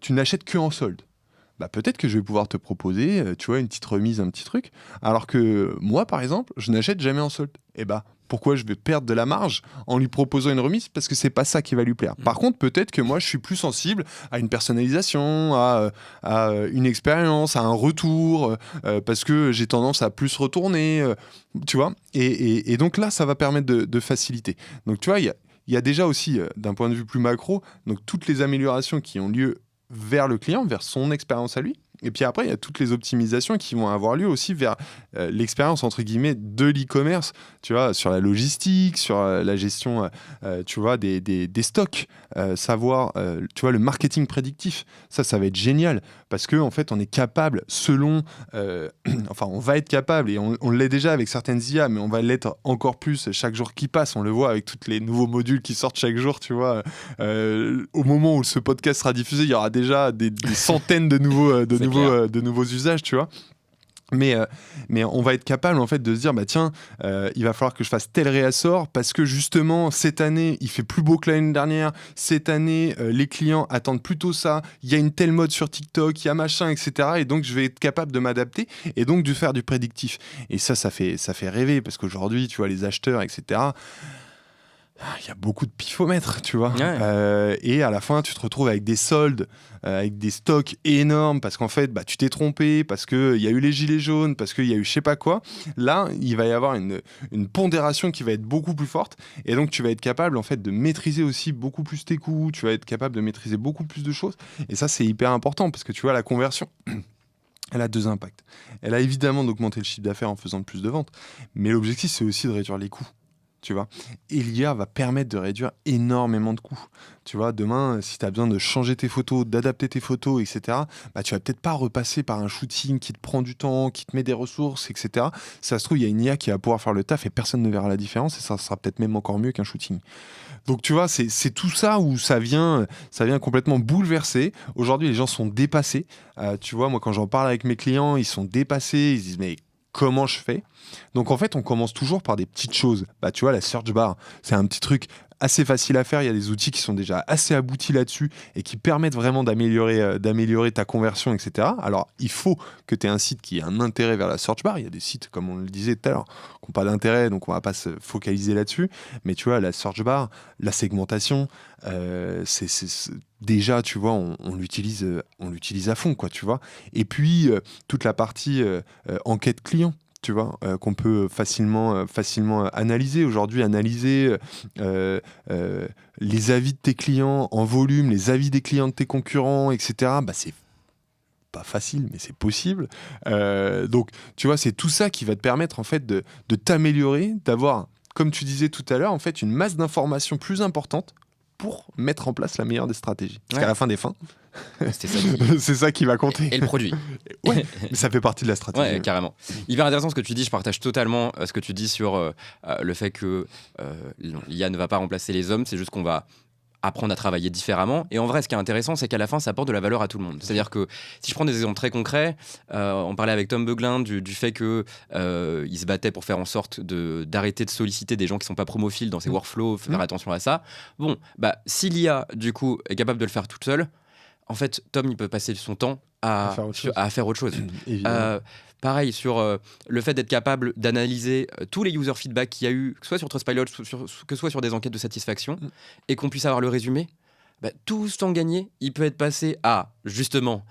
tu n'achètes que en solde. Bah, peut-être que je vais pouvoir te proposer, tu vois, une petite remise, un petit truc. Alors que moi, par exemple, je n'achète jamais en solde. Et bah, pourquoi je vais perdre de la marge en lui proposant une remise? Parce que c'est pas ça qui va lui plaire. Par contre, peut-être que moi, je suis plus sensible à une personnalisation, à une expérience, à un retour, parce que j'ai tendance à plus retourner, tu vois. Et donc là, ça va permettre de faciliter. Donc, tu vois, il y a déjà aussi, d'un point de vue plus macro, donc toutes les améliorations qui ont lieu vers le client, vers son expérience à lui. Et puis après, il y a toutes les optimisations qui vont avoir lieu aussi vers l'expérience, entre guillemets, de l'e-commerce, tu vois, sur la logistique, sur la gestion, tu vois, des stocks, savoir, tu vois, le marketing prédictif. Ça va être génial parce que en fait, on est capable, selon, enfin, on va être capable et on l'est déjà avec certaines IA, mais on va l'être encore plus chaque jour qui passe. On le voit avec tous les nouveaux modules qui sortent chaque jour, tu vois. Au moment où ce podcast sera diffusé, il y aura déjà des centaines de nouveaux usages, tu vois. Mais on va être capable en fait de se dire bah tiens il va falloir que je fasse tel réassort parce que justement cette année il fait plus beau que l'année dernière, cette année les clients attendent plutôt ça, il y a une telle mode sur TikTok, il y a machin, etc. Et donc je vais être capable de m'adapter et donc de faire du prédictif. Et ça fait rêver parce qu'aujourd'hui tu vois les acheteurs, etc. Il y a beaucoup de pifomètres, tu vois. Ouais. Et à la fin, tu te retrouves avec des soldes, avec des stocks énormes, parce qu'en fait, bah, tu t'es trompé, parce qu'il y a eu les gilets jaunes, parce qu'il y a eu je sais pas quoi. Là, il va y avoir une pondération qui va être beaucoup plus forte. Et donc, tu vas être capable, en fait, de maîtriser aussi beaucoup plus tes coûts. Tu vas être capable de maîtriser beaucoup plus de choses. Et ça, c'est hyper important, parce que tu vois, la conversion... Elle a deux impacts. Elle a évidemment d'augmenter le chiffre d'affaires en faisant plus de ventes, mais l'objectif, c'est aussi de réduire les coûts. Tu vois, et l'IA va permettre de réduire énormément de coûts. Tu vois, demain, si tu as besoin de changer tes photos, d'adapter tes photos, etc., bah, tu vas peut-être pas repasser par un shooting qui te prend du temps, qui te met des ressources, etc. Ça se trouve, il y a une IA qui va pouvoir faire le taf et personne ne verra la différence et ça sera peut-être même encore mieux qu'un shooting. Donc tu vois, c'est tout ça où ça vient complètement bouleverser. Aujourd'hui, les gens sont dépassés. Tu vois, moi, quand j'en parle avec mes clients, ils sont dépassés. Ils se disent, mais comment je fais? Donc en fait, on commence toujours par des petites choses. Bah, tu vois, la search bar, c'est un petit truc assez facile à faire. Il y a des outils qui sont déjà assez aboutis là-dessus et qui permettent vraiment d'améliorer ta conversion, etc. Alors, il faut que tu aies un site qui ait un intérêt vers la search bar. Il y a des sites, comme on le disait tout à l'heure, qui n'ont pas d'intérêt, donc on ne va pas se focaliser là-dessus. Mais tu vois, la search bar, la segmentation, déjà, tu vois, on l'utilise à fond, quoi, tu vois. Et puis, toute la partie enquête client, tu vois, qu'on peut facilement analyser. Aujourd'hui, analyser les avis de tes clients en volume, les avis des clients de tes concurrents, etc., bah, c'est pas facile, mais c'est possible. Donc, tu vois, c'est tout ça qui va te permettre, en fait, de t'améliorer, d'avoir, comme tu disais tout à l'heure, en fait, une masse d'informations plus importante pour mettre en place la meilleure des stratégies. Parce qu'à la fin des fins, c'est ça qui va compter. Et le produit. Ouais, mais ça fait partie de la stratégie. Ouais, carrément. Hyper intéressant ce que tu dis. Je partage totalement ce que tu dis sur le fait que l'IA ne va pas remplacer les hommes. C'est juste qu'on va apprendre à travailler différemment. Et en vrai, ce qui est intéressant, c'est qu'à la fin, ça apporte de la valeur à tout le monde. C'est-à-dire que si je prends des exemples très concrets, on parlait avec Tom Beuglin du fait qu'il se battait pour faire en sorte d'arrêter de solliciter des gens qui ne sont pas promophiles dans ses workflows, faire attention à ça. Bon, bah, si l'IA, du coup, est capable de le faire toute seule, en fait, Tom, il peut passer son temps à faire autre chose. Pareil, sur le fait d'être capable d'analyser tous les user feedback qu'il y a eu, que ce soit sur Trustpilot, que ce soit sur des enquêtes de satisfaction, et qu'on puisse avoir le résumé, bah, tout ce temps gagné, il peut être passé à, justement,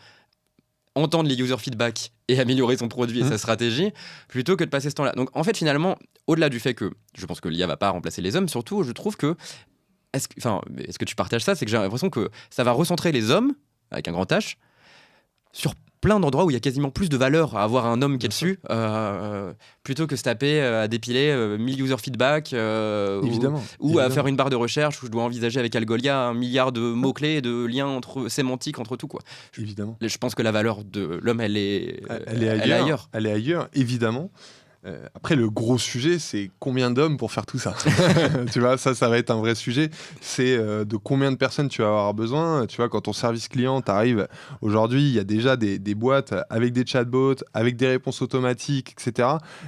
entendre les user feedback et améliorer son produit et sa stratégie, plutôt que de passer ce temps-là. Donc, en fait, finalement, au-delà du fait que je pense que l'IA va pas remplacer les hommes, surtout, je trouve que est-ce que tu partages ça? C'est que j'ai l'impression que ça va recentrer les hommes, avec un grand H, sur plein d'endroits où il y a quasiment plus de valeur à avoir un homme qui est dessus, plutôt que se taper à dépiler 1000 user feedback ou à faire une barre de recherche où je dois envisager avec Algolia 1 milliard de mots-clés et de liens sémantiques entre tout, quoi. Évidemment. Je pense que la valeur de l'homme, elle est ailleurs. Elle est ailleurs, évidemment. Après, le gros sujet, c'est combien d'hommes pour faire tout ça. Tu vois, ça va être un vrai sujet. C'est de combien de personnes tu vas avoir besoin. Tu vois, quand ton service client t'arrive, aujourd'hui, il y a déjà des boîtes avec des chatbots, avec des réponses automatiques, etc.,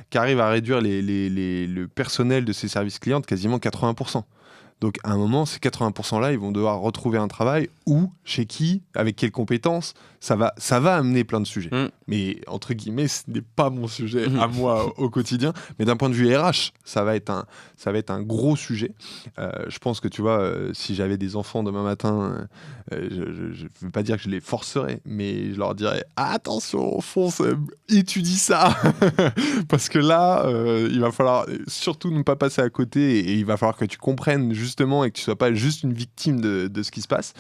qui arrivent à réduire le personnel de ces services clients de quasiment 80%. Donc, à un moment, ces 80%-là, ils vont devoir retrouver un travail où, chez qui, avec quelles compétences. Ça va amener plein de sujets. Mais, entre guillemets, ce n'est pas mon sujet à moi au quotidien. Mais d'un point de vue RH, ça va être un gros sujet. Je pense que, tu vois, si j'avais des enfants demain matin, je ne veux pas dire que je les forcerais, mais je leur dirais « Attention, fonce, étudie ça !» Parce que là, il va falloir surtout ne pas passer à côté et il va falloir que tu comprennes justement justement et que tu sois pas juste une victime de ce qui se passe.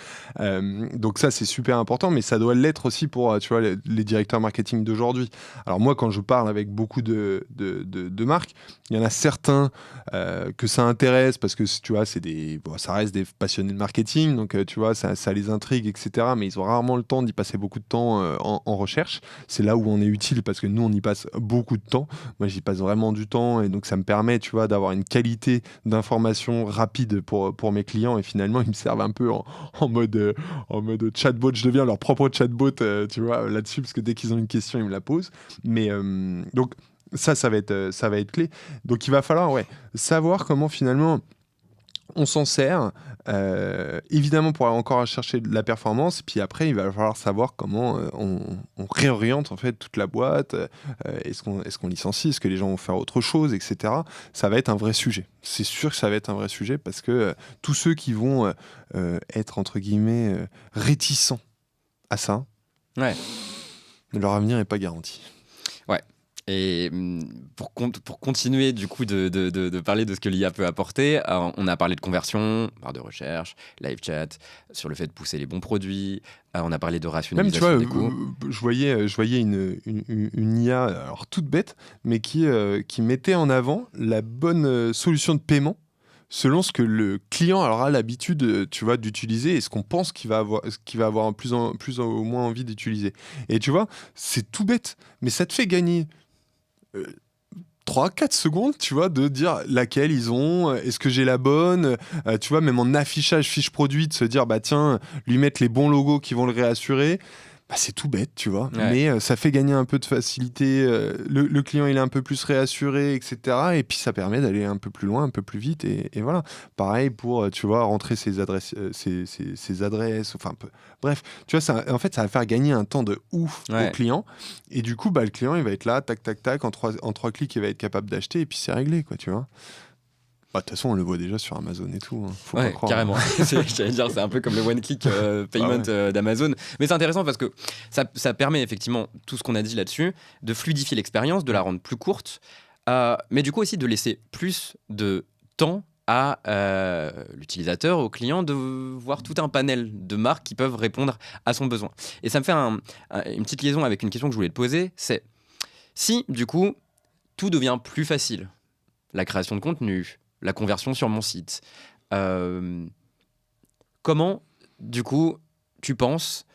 Donc ça, c'est super important, mais ça doit l'être aussi pour tu vois, les directeurs marketing d'aujourd'hui. Alors moi, quand je parle avec beaucoup de marques, il y en a certains que ça intéresse parce que tu vois, ça reste des passionnés de marketing, donc tu vois, ça les intrigue, etc. Mais ils ont rarement le temps d'y passer beaucoup de temps en recherche. C'est là où on est utile parce que nous, on y passe beaucoup de temps. Moi, j'y passe vraiment du temps et donc ça me permet, tu vois, d'avoir une qualité d'information rapide pour mes clients et finalement, ils me servent un peu en mode chatbot. Je deviens leur propre chatbot, tu vois, là-dessus parce que dès qu'ils ont une question, ils me la posent. Mais donc ça va être clé. Donc il va falloir savoir comment finalement on s'en sert, évidemment pour aller encore chercher de la performance, puis après il va falloir savoir comment on réoriente en fait toute la boîte, est-ce qu'on licencie, est-ce que les gens vont faire autre chose, etc. Ça va être un vrai sujet. C'est sûr que ça va être un vrai sujet parce que tous ceux qui vont être entre guillemets réticents à ça, leur avenir n'est pas garanti. Ouais. Et pour continuer du coup de parler de ce que l'IA peut apporter, on a parlé de conversion, barre de recherche, live chat, sur le fait de pousser les bons produits, on a parlé de rationalisation des coûts. Je voyais une IA, alors toute bête, mais qui mettait en avant la bonne solution de paiement selon ce que le client aura l'habitude, tu vois, d'utiliser et ce qu'on pense qu'il va avoir plus ou moins envie d'utiliser. Et tu vois, c'est tout bête, mais ça te fait gagner 3-4 secondes, tu vois, de dire laquelle ils ont, est-ce que j'ai la bonne, tu vois, même en affichage fiche produit, de se dire, bah tiens, lui mettre les bons logos qui vont le réassurer. Bah, c'est tout bête, tu vois, mais ça fait gagner un peu de facilité, le client il est un peu plus réassuré, etc. Et puis ça permet d'aller un peu plus loin, un peu plus vite, et voilà. Pareil pour, tu vois, rentrer ses adresses, enfin, bref, tu vois, ça, en fait, ça va faire gagner un temps de ouf au client, et du coup, bah, le client il va être là, tac, tac, tac, en trois clics, il va être capable d'acheter, et puis c'est réglé, quoi, tu vois. De toute façon, on le voit déjà sur Amazon et tout. Hein. Faut pas croire. Carrément. J'allais dire, c'est un peu comme le one-click payment d'Amazon. Mais c'est intéressant parce que ça permet effectivement, tout ce qu'on a dit là-dessus, de fluidifier l'expérience, de la rendre plus courte, mais du coup aussi de laisser plus de temps à l'utilisateur, au client, de voir tout un panel de marques qui peuvent répondre à son besoin. Et ça me fait une petite liaison avec une question que je voulais te poser, c'est si, du coup, tout devient plus facile, la création de contenu, la conversion sur mon site. Comment, du coup, tu penses...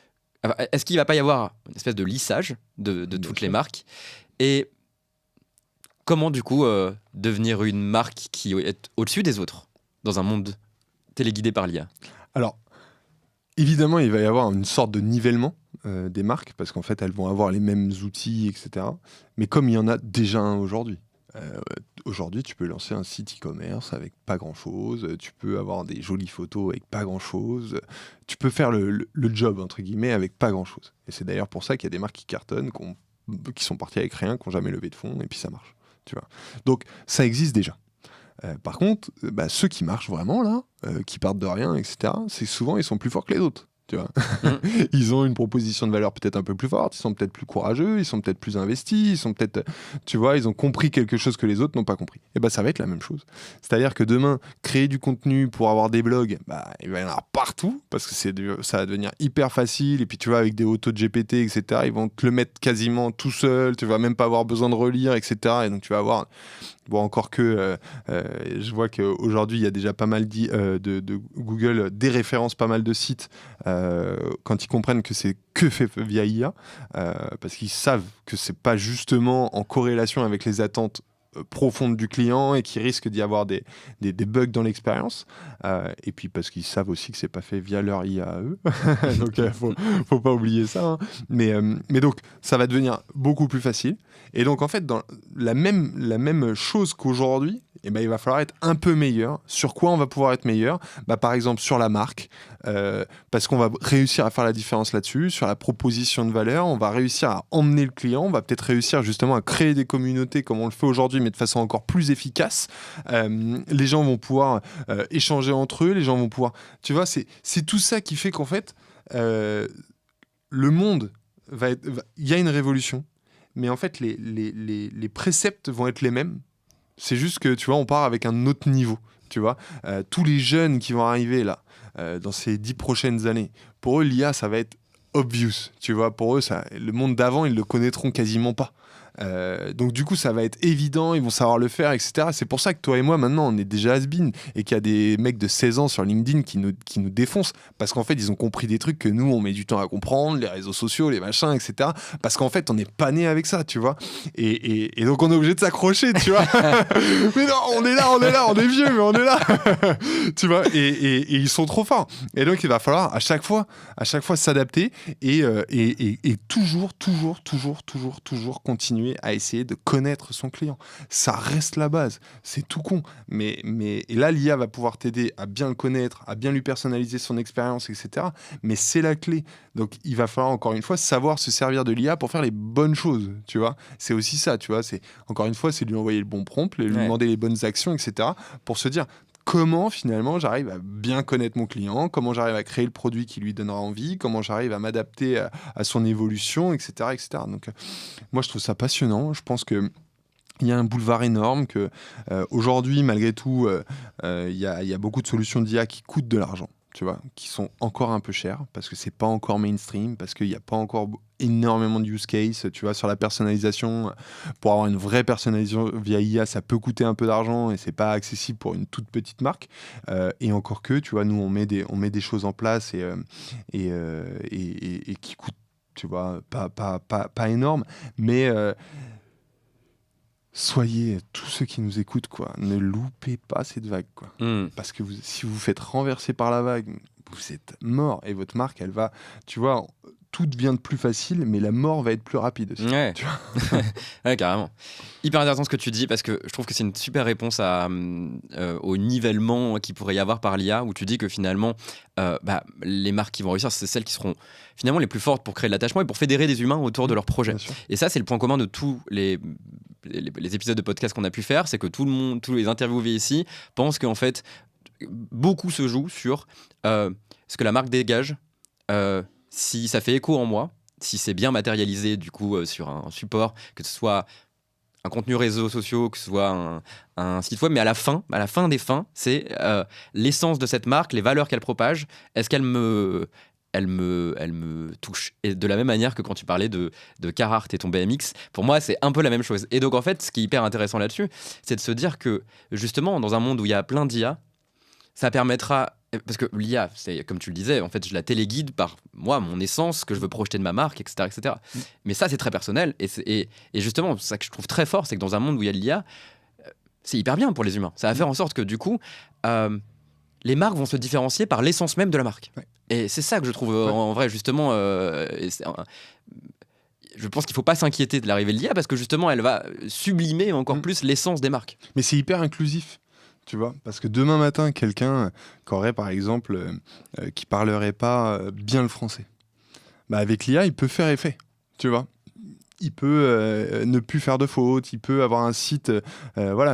Est-ce qu'il ne va pas y avoir une espèce de lissage de toutes les marques ? Et comment, du coup, devenir une marque qui est au-dessus des autres dans un monde téléguidé par l'IA ? Alors, évidemment, il va y avoir une sorte de nivellement des marques, parce qu'en fait, elles vont avoir les mêmes outils, etc. Mais comme il y en a déjà un aujourd'hui. Aujourd'hui, tu peux lancer un site e-commerce avec pas grand-chose, tu peux avoir des jolies photos avec pas grand-chose, tu peux faire le job, entre guillemets, avec pas grand-chose. Et c'est d'ailleurs pour ça qu'il y a des marques qui cartonnent, qui sont parties avec rien, qui n'ont jamais levé de fonds, et puis ça marche. Tu vois. Donc, ça existe déjà. Par contre, ceux qui marchent vraiment, là, qui partent de rien, etc., c'est souvent, ils sont plus forts que les autres. Tu vois. Ils ont une proposition de valeur peut-être un peu plus forte, ils sont peut-être plus courageux, ils sont peut-être plus investis, ils sont peut-être, tu vois, ils ont compris quelque chose que les autres n'ont pas compris. Et ça va être la même chose. C'est-à-dire que demain, créer du contenu pour avoir des blogs, il va y en avoir partout, parce que ça va devenir hyper facile, et puis tu vois, avec des autos de GPT, etc., ils vont te le mettre quasiment tout seul, tu vas même pas avoir besoin de relire, etc., et donc tu vas avoir... Bon, encore que je vois qu'aujourd'hui, il y a déjà pas mal de Google déréférence pas mal de sites quand ils comprennent que c'est que fait via IA, parce qu'ils savent que c'est pas justement en corrélation avec les attentes profondes du client et qu'il risque d'y avoir des bugs dans l'expérience. Et puis parce qu'ils savent aussi que c'est pas fait via leur IA à eux. Donc, faut pas oublier ça. Hein. Mais donc, ça va devenir beaucoup plus facile. Et donc, en fait, dans la même chose qu'aujourd'hui, il va falloir être un peu meilleur. Sur quoi on va pouvoir être meilleur ? Par exemple, sur la marque, parce qu'on va réussir à faire la différence là-dessus. Sur la proposition de valeur, on va réussir à emmener le client. On va peut-être réussir justement à créer des communautés comme on le fait aujourd'hui, mais de façon encore plus efficace. Les gens vont pouvoir échanger entre eux. Les gens vont pouvoir... Tu vois, c'est tout ça qui fait qu'en fait, le monde il y a une révolution. Mais en fait, les préceptes vont être les mêmes. C'est juste que, tu vois, on part avec un autre niveau tu vois. Tous les jeunes qui vont arriver là, dans ces 10 prochaines années, pour eux, l'IA, ça va être obvious, tu vois. Pour eux, le monde d'avant, ils le connaîtront quasiment pas. Donc du coup ça va être évident, ils vont savoir le faire, etc. C'est pour ça que toi et moi maintenant on est déjà has-been et qu'il y a des mecs de 16 ans sur LinkedIn qui nous défoncent parce qu'en fait ils ont compris des trucs que nous on met du temps à comprendre, les réseaux sociaux, les machins, etc. Parce qu'en fait on n'est pas né avec ça, tu vois. Et donc on est obligé de s'accrocher, tu vois. Mais non, on est là, on est vieux mais on est là. Tu vois, et ils sont trop forts. Et donc il va falloir à chaque fois s'adapter et toujours continuer à essayer de connaître son client. Ça reste la base, c'est tout con. Mais et là, l'IA va pouvoir t'aider à bien le connaître, à bien lui personnaliser son expérience, etc. Mais c'est la clé. Donc, il va falloir, encore une fois, savoir se servir de l'IA pour faire les bonnes choses, tu vois. C'est aussi ça, tu vois. Encore une fois, c'est lui envoyer le bon prompt, lui demander les bonnes actions, etc. pour se dire... Comment finalement j'arrive à bien connaître mon client, comment j'arrive à créer le produit qui lui donnera envie, comment j'arrive à m'adapter à son évolution, etc. etc. Donc moi je trouve ça passionnant, je pense que il y a un boulevard énorme, que aujourd'hui malgré tout il y a beaucoup de solutions d'IA qui coûtent de l'argent, tu vois, qui sont encore un peu chères parce que c'est pas encore mainstream, parce qu'il n'y a pas encore énormément de use case, tu vois, sur la personnalisation. Pour avoir une vraie personnalisation via IA, ça peut coûter un peu d'argent et c'est pas accessible pour une toute petite marque. Et encore que, tu vois, nous on met des choses en place et qui coûtent, tu vois, pas énorme, mais soyez, tous ceux qui nous écoutent, quoi, ne loupez pas cette vague, quoi. Parce que si vous vous faites renverser par la vague, vous êtes mort et votre marque, elle va, tu vois, tout devient de plus facile, mais la mort va être plus rapide aussi. Ouais, tu vois. ouais, carrément. Hyper intéressant ce que tu dis parce que je trouve que c'est une super réponse au nivellement qu'il pourrait y avoir par l'IA où tu dis que finalement, les marques qui vont réussir, c'est celles qui seront finalement les plus fortes pour créer de l'attachement et pour fédérer des humains autour de leur projet. Et ça, c'est le point commun de tous les épisodes de podcast qu'on a pu faire, c'est que tout le monde, tous les interviewés ici pensent qu'en fait, beaucoup se joue sur ce que la marque dégage, si ça fait écho en moi, si c'est bien matérialisé du coup sur un support, que ce soit un contenu réseaux sociaux, que ce soit un site web, mais à la fin des fins, c'est l'essence de cette marque, les valeurs qu'elle propage, est-ce qu'elle me touche. Et de la même manière que quand tu parlais de Carhartt et ton BMX, pour moi, c'est un peu la même chose. Et donc, en fait, ce qui est hyper intéressant là-dessus, c'est de se dire que, justement, dans un monde où il y a plein d'IA, ça permettra... Parce que l'IA, c'est, comme tu le disais, en fait, je la téléguide par moi, mon essence, ce que je veux projeter de ma marque, etc. etc. Mais ça, c'est très personnel. Et justement, ça que je trouve très fort, c'est que dans un monde où il y a de l'IA, c'est hyper bien pour les humains. Ça va faire en sorte que, du coup... les marques vont se différencier par l'essence même de la marque. Ouais. Et c'est ça que je trouve en vrai, justement, je pense qu'il ne faut pas s'inquiéter de l'arrivée de l'IA parce que justement, elle va sublimer encore plus l'essence des marques. Mais c'est hyper inclusif, tu vois, parce que demain matin, quelqu'un qui aurait, par exemple, qui ne parlerait pas bien le français, avec l'IA, il peut faire effet, tu vois. Il peut ne plus faire de fautes, il peut avoir un site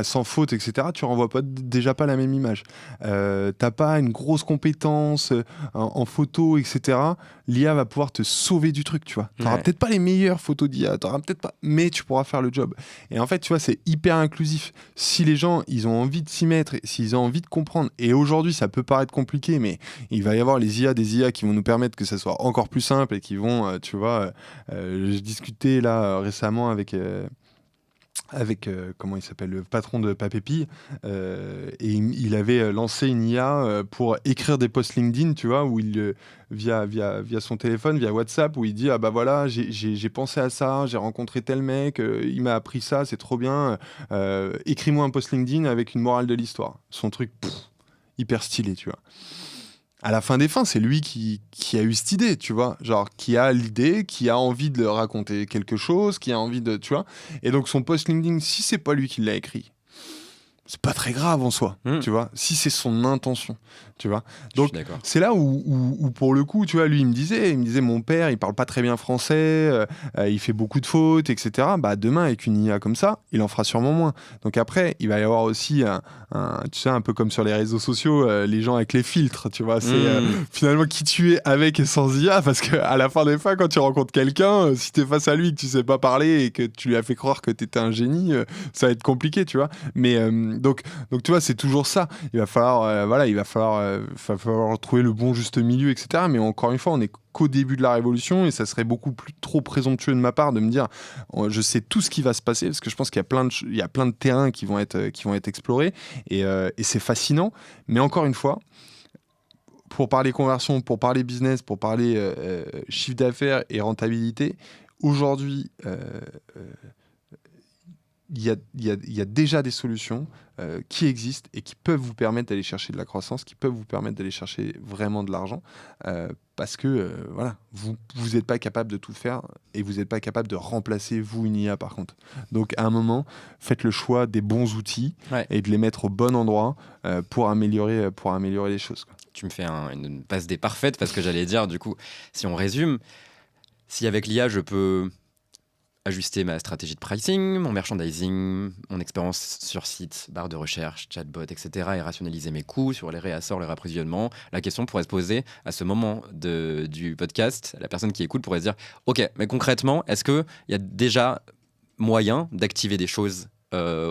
sans faute, etc. Tu renvoies déjà pas la même image. T'as pas une grosse compétence en photo, etc. L'IA va pouvoir te sauver du truc, tu vois. T'auras peut-être pas les meilleures photos d'IA, mais tu pourras faire le job. Et en fait, tu vois, c'est hyper inclusif. Si les gens, ils ont envie de s'y mettre, s'ils ont envie de comprendre, et aujourd'hui, ça peut paraître compliqué, mais il va y avoir des IA qui vont nous permettre que ça soit encore plus simple et qui vont, je discutais là récemment avec comment il s'appelle, le patron de Papépi, et il avait lancé une IA pour écrire des posts LinkedIn, tu vois, où il via son téléphone, via WhatsApp, où il dit voilà, j'ai pensé à ça, j'ai rencontré tel mec, il m'a appris ça, c'est trop bien, écris-moi un post LinkedIn avec une morale de l'histoire. Son truc hyper stylé, tu vois. À la fin des fins, c'est lui qui a eu cette idée, tu vois, genre qui a l'idée, qui a envie de raconter quelque chose, qui a envie de, tu vois. Et donc son post LinkedIn, si c'est pas lui qui l'a écrit, c'est pas très grave en soi, tu vois, si c'est son intention, tu vois. Donc c'est là où pour le coup, tu vois, lui il me disait mon père, il parle pas très bien français, il fait beaucoup de fautes, etc. Demain avec une IA comme ça, il en fera sûrement moins. Donc après, il va y avoir aussi tu sais, un peu comme sur les réseaux sociaux, les gens avec les filtres, tu vois, c'est finalement qui tu es avec et sans IA, parce que à la fin des fins, quand tu rencontres quelqu'un, si t'es face à lui, que tu sais pas parler et que tu lui as fait croire que t'étais un génie, ça va être compliqué, tu vois. Mais Donc tu vois, c'est toujours ça. Il va falloir trouver le bon juste milieu, etc. Mais encore une fois, on est qu'au début de la révolution et ça serait beaucoup plus trop présomptueux de ma part de me dire je sais tout ce qui va se passer parce que je pense qu'il y a plein de terrains qui vont être explorés et c'est fascinant. Mais encore une fois, pour parler conversion, pour parler business, pour parler chiffre d'affaires et rentabilité, aujourd'hui, il y a déjà des solutions qui existent et qui peuvent vous permettre d'aller chercher de la croissance, qui peuvent vous permettre d'aller chercher vraiment de l'argent, parce que voilà, vous n'êtes pas capable de tout faire et vous n'êtes pas capable de remplacer vous une IA par contre. Donc à un moment, faites le choix des bons outils et de les mettre au bon endroit pour améliorer les choses, quoi. Tu me fais une passe D parfaite parce que j'allais dire, du coup, si on résume, si avec l'IA je peux ajuster ma stratégie de pricing, mon merchandising, mon expérience sur site, barre de recherche, chatbot, etc. et rationaliser mes coûts sur les réassorts, les rapprovisionnements, la question pourrait se poser à ce moment du podcast. La personne qui écoute pourrait se dire « Ok, mais concrètement, est-ce qu'il y a déjà moyen d'activer des choses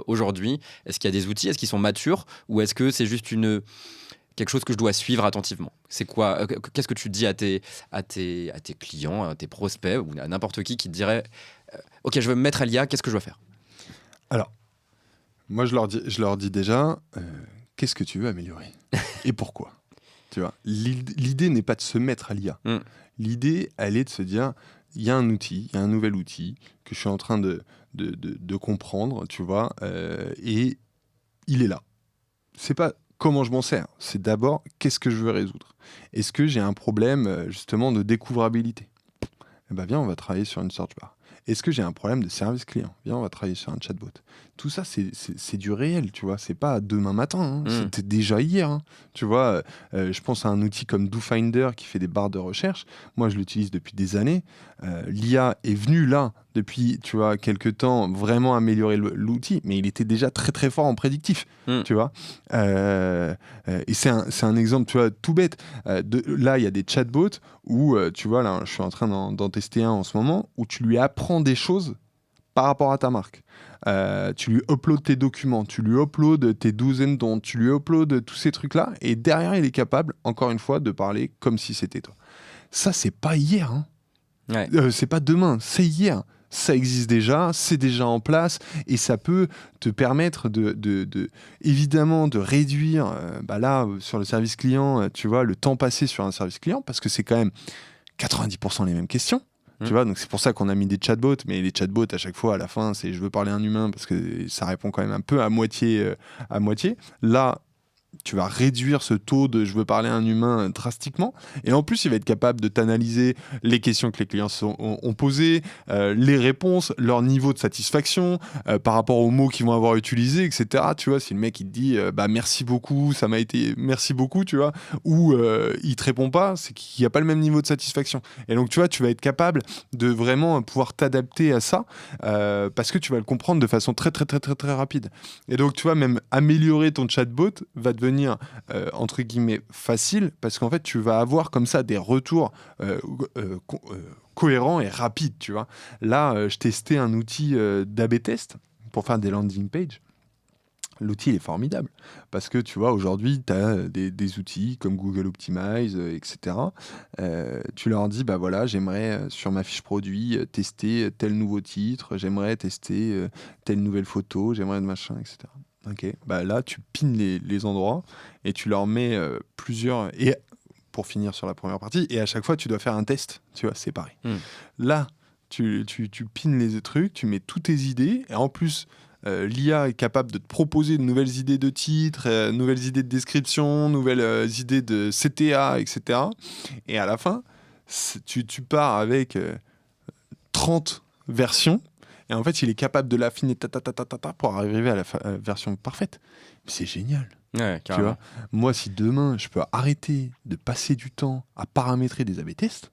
aujourd'hui ? Est-ce qu'il y a des outils ? Est-ce qu'ils sont matures ? Ou est-ce que c'est juste quelque chose que je dois suivre attentivement ? C'est quoi ? Qu'est-ce que tu dis à tes clients, à tes prospects ou à n'importe qui te dirait ok, je veux me mettre à l'IA, qu'est-ce que je dois faire ? Alors, moi je leur dis déjà qu'est-ce que tu veux améliorer et pourquoi. Tu vois, l'idée n'est pas de se mettre à l'IA. L'idée, elle est de se dire il y a un outil, il y a un nouvel outil que je suis en train de comprendre, tu vois, et il est là. C'est pas comment je m'en sers, c'est d'abord qu'est-ce que je veux résoudre. Est-ce que j'ai un problème justement de découvrabilité ? Eh ben viens, on va travailler sur une search bar. Est-ce que j'ai un problème de service client ? Viens, on va travailler sur un chatbot. Tout ça, c'est du réel, tu vois. C'est pas demain matin, hein. C'était déjà hier, hein. Tu vois, je pense à un outil comme DoFinder qui fait des barres de recherche. Moi, je l'utilise depuis des années. L'IA est venue là, depuis, tu vois, quelques temps, vraiment améliorer l'outil, mais il était déjà très, très fort en prédictif, tu vois. Et c'est un exemple, tu vois, tout bête. Là, il y a des chatbots où, tu vois, là, je suis en train d'en tester un en ce moment, où tu lui apprends des choses par rapport à ta marque. Tu lui uploads tes documents, tu lui uploads tes douzaines dont, tu lui uploads tous ces trucs-là, et derrière, il est capable, encore une fois, de parler comme si c'était toi. Ça, c'est pas hier, hein. C'est pas demain, c'est hier. Ça existe déjà, c'est déjà en place, et ça peut te permettre évidemment de réduire, là, sur le service client, tu vois, le temps passé sur un service client, parce que c'est quand même 90% les mêmes questions. Tu vois, donc c'est pour ça qu'on a mis des chatbots, mais les chatbots à chaque fois à la fin c'est je veux parler à un humain parce que ça répond quand même un peu à moitié. Là, tu vas réduire ce taux de je veux parler à un humain drastiquement, et en plus il va être capable de t'analyser les questions que les clients ont posées, les réponses, leur niveau de satisfaction par rapport aux mots qu'ils vont avoir utilisés, etc. Tu vois, si le mec il te dit merci beaucoup, ça m'a été merci beaucoup, tu vois, ou il te répond pas, c'est qu'il n'y a pas le même niveau de satisfaction. Et donc tu vois, tu vas être capable de vraiment pouvoir t'adapter à ça parce que tu vas le comprendre de façon très très très très très rapide. Et donc tu vois, même améliorer ton chatbot va devenir entre guillemets facile, parce qu'en fait tu vas avoir comme ça des retours cohérents et rapides, tu vois. Là, je testais un outil d'A/B test pour faire des landing pages. L'outil il est formidable parce que tu vois, aujourd'hui tu as des outils comme Google Optimize, etc. Tu leur dis voilà, j'aimerais sur ma fiche produit tester tel nouveau titre, j'aimerais tester telle nouvelle photo, j'aimerais machin, etc. Ok, là tu pines les endroits et tu leur mets plusieurs, et pour finir sur la première partie, et à chaque fois tu dois faire un test, tu vois, c'est pareil. Là tu pines les trucs, tu mets toutes tes idées, et en plus l'IA est capable de te proposer de nouvelles idées de titres, nouvelles idées de description, nouvelles idées de CTA, etc. Et à la fin tu pars avec 30 versions. Et en fait, il est capable de l'affiner pour arriver à la version parfaite. C'est génial. Ouais, tu vois, moi, si demain, je peux arrêter de passer du temps à paramétrer des A/B tests,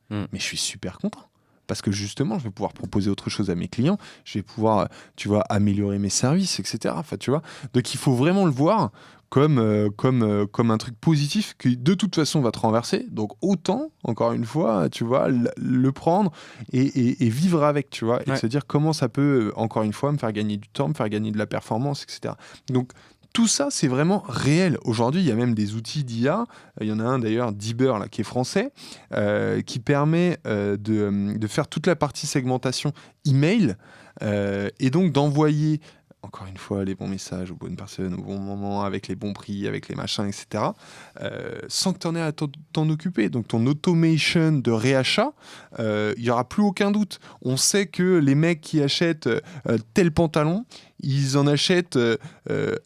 mais je suis super content. Parce que justement, je vais pouvoir proposer autre chose à mes clients. Je vais pouvoir, tu vois, améliorer mes services, etc. Enfin, tu vois. Donc, il faut vraiment le voir comme un truc positif qui de toute façon va te renverser. Donc autant, encore une fois, tu vois, le prendre et vivre avec, tu vois, et Ouais. se dire comment ça peut, encore une fois, me faire gagner du temps, me faire gagner de la performance, etc. Donc tout ça, c'est vraiment réel. Aujourd'hui, il y a même des outils d'IA. Il y en a un d'ailleurs, Deeber, là, qui est français, qui permet de faire toute la partie segmentation email et donc d'envoyer, encore une fois, les bons messages aux bonnes personnes, au bon moment, avec les bons prix, avec les machins, etc., sans que tu en aies à t'en occuper. Donc ton automation de réachat, il n'y aura plus aucun doute. On sait que les mecs qui achètent tel pantalon, ils en achètent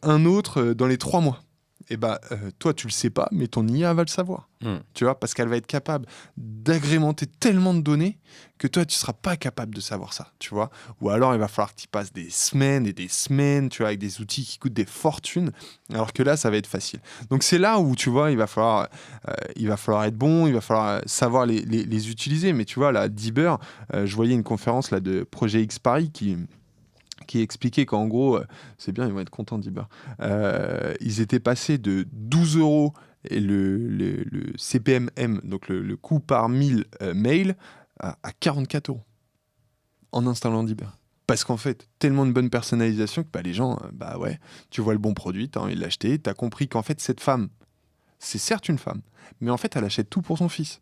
un autre dans les 3 mois. Et bah, toi, tu le sais pas, mais ton IA va le savoir. Hmm. Tu vois, parce qu'elle va être capable d'agrémenter tellement de données que toi, tu seras pas capable de savoir ça, tu vois. Ou alors, il va falloir que tu passes des semaines et des semaines, tu vois, avec des outils qui coûtent des fortunes, alors que là, ça va être facile. Donc, c'est là où, tu vois, il va falloir être bon, il va falloir savoir les utiliser. Mais tu vois, là, Deeber, je voyais une conférence là, de Projet X Paris qui expliquait qu'en gros, c'est bien, ils vont être contents d'Iber. Ils étaient passés de 12 euros et le CPMM, donc le coût par 1000 mails, à 44 euros en installant d'Iber. Parce qu'en fait, tellement de bonne personnalisation que bah, les gens, bah ouais, tu vois le bon produit, tu as envie de l'acheter, tu as compris qu'en fait, cette femme, c'est certes une femme, mais en fait, elle achète tout pour son fils.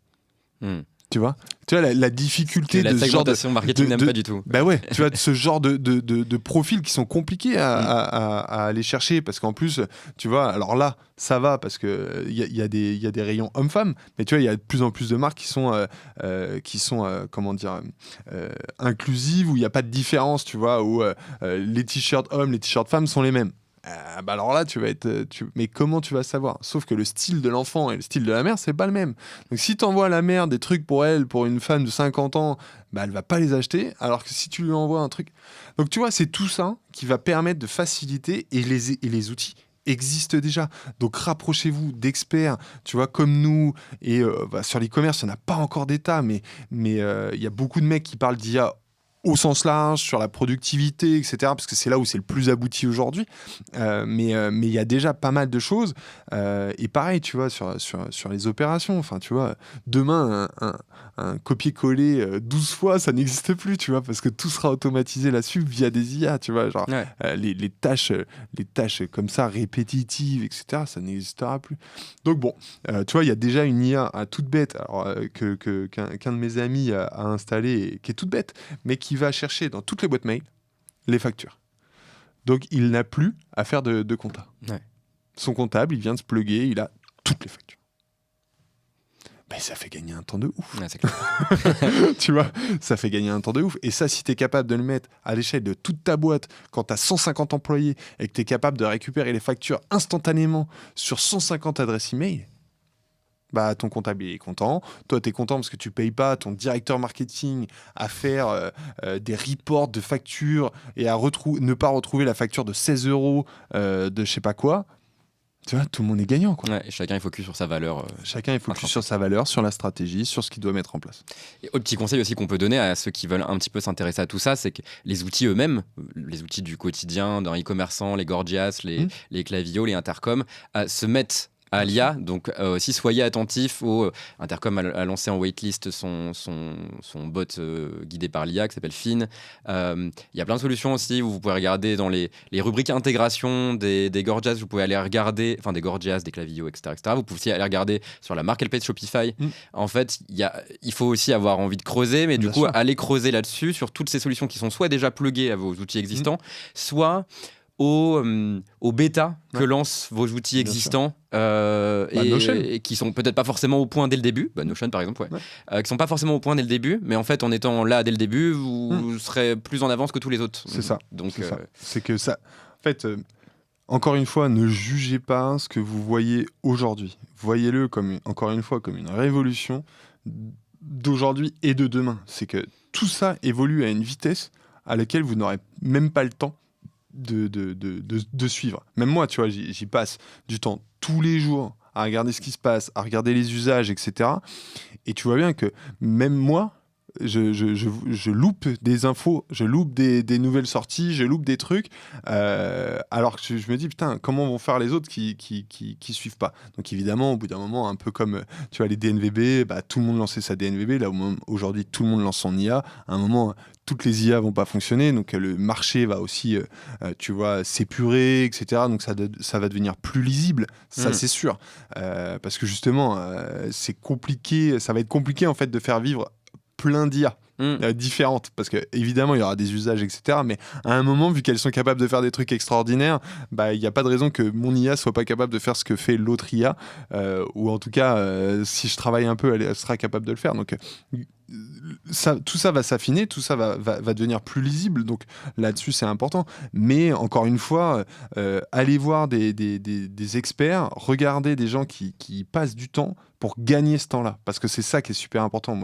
Hmm. Tu vois la Que difficulté la de ce genre de... segmentation marketing n'aime pas du tout. Bah ouais, tu vois, de ce genre de profils qui sont compliqués Mm. à aller chercher, parce qu'en plus, tu vois, alors là, ça va, parce qu'il y a des rayons hommes-femmes, mais tu vois, il y a de plus en plus de marques qui sont comment dire, inclusives, où il n'y a pas de différence, tu vois, où les t-shirts hommes, les t-shirts femmes sont les mêmes. Bah alors là, tu vas être. Mais comment tu vas savoir? Sauf que le style de l'enfant et le style de la mère, c'est pas le même. Donc si t'envoies à la mère des trucs pour elle, pour une femme de 50 ans, bah elle va pas les acheter. Alors que si tu lui envoies un truc. Donc tu vois, c'est tout ça qui va permettre de faciliter et les outils existent déjà. Donc rapprochez-vous d'experts, tu vois, comme nous. Et sur l'e-commerce, il n'y en a pas encore d'état, mais il y a beaucoup de mecs qui parlent d'IA au sens large, sur la productivité, etc., parce que c'est là où c'est le plus abouti aujourd'hui. Mais il y a déjà pas mal de choses. Et pareil, tu vois, sur les opérations, enfin, tu vois, demain, un copier-coller 12 fois, ça n'existe plus, tu vois, parce que tout sera automatisé là-dessus via des IA, tu vois, genre Ouais. les tâches comme ça, répétitives, etc., ça n'existera plus. Donc bon, tu vois, il y a déjà une IA à toute bête, alors, qu'un de mes amis a installé, et qui est toute bête, mais qui va chercher dans toutes les boîtes mail les factures. Donc il n'a plus à faire de compta. Ouais. Son comptable, il vient de se plugger, il a toutes les factures. Ben, ça fait gagner un temps de ouf. Ouais, c'est clair. Tu vois, ça fait gagner un temps de ouf. Et ça, si tu es capable de le mettre à l'échelle de toute ta boîte, quand tu as 150 employés et que tu es capable de récupérer les factures instantanément sur 150 adresses email, bah, ton comptable il est content. Toi, tu es content parce que tu payes pas ton directeur marketing à faire des reports de factures et à ne pas retrouver la facture de 16 euros de je sais pas quoi. Tu vois, tout le monde est gagnant, quoi. Ouais, et chacun est focus sur sa valeur. Chacun est focus sur sa valeur, sur la stratégie, sur ce qu'il doit mettre en place. Et autre petit conseil aussi qu'on peut donner à ceux qui veulent un petit peu s'intéresser à tout ça, c'est que les outils eux-mêmes, les outils du quotidien d'un e-commerçant, les Gorgias, les Klaviyo, les Intercom, se mettent à l'IA. Donc aussi, soyez attentifs au Intercom a lancé en waitlist son bot guidé par l'IA qui s'appelle Finn. Il y a plein de solutions aussi où vous pouvez regarder dans les rubriques intégration des Gorgias, vous pouvez aller regarder, enfin des Gorgias, des Klaviyo, etc., etc. Vous pouvez aussi aller regarder sur la marketplace Shopify. En fait, il faut aussi avoir envie de creuser, mais du Bien coup, sûr. aller creuser là-dessus sur toutes ces solutions qui sont soit déjà pluguées à vos outils existants, soit au bêta que Ouais. lancent vos outils Bien existants Notion. et qui sont peut-être pas forcément au point dès le début, Notion par exemple, qui sont pas forcément au point dès le début, mais en fait en étant là dès le début, vous serez plus en avance que tous les autres. C'est ça. Donc C'est ça. C'est que ça. En fait, encore une fois, ne jugez pas ce que vous voyez aujourd'hui. Voyez-le encore une fois comme une révolution d'aujourd'hui et de demain. C'est que tout ça évolue à une vitesse à laquelle vous n'aurez même pas le temps de suivre. Même moi, tu vois, j'y passe du temps tous les jours à regarder ce qui se passe, à regarder les usages, etc. Et tu vois bien que même moi, je loupe des infos, je loupe des nouvelles sorties, je loupe des trucs, alors que je me dis, putain, comment vont faire les autres qui suivent pas? Donc évidemment, au bout d'un moment, un peu comme, tu vois, les DNVB, bah, tout le monde lançait sa DNVB, là, aujourd'hui, tout le monde lance son IA. À un moment, toutes les IA vont pas fonctionner, donc le marché va aussi, tu vois, s'épurer, etc. Donc ça va devenir plus lisible, ça c'est sûr. Parce que justement, c'est compliqué, ça va être compliqué en fait de faire vivre plein d'IA différentes, parce que évidemment il y aura des usages, etc. Mais à un moment, vu qu'elles sont capables de faire des trucs extraordinaires, bah il n'y a pas de raison que mon IA soit pas capable de faire ce que fait l'autre IA, ou en tout cas, si je travaille un peu, elle sera capable de le faire. Donc tout ça va s'affiner, tout ça va devenir plus lisible, donc là-dessus c'est important. Mais encore une fois, aller voir des experts, regarder des gens qui passent du temps pour gagner ce temps-là, parce que c'est ça qui est super important.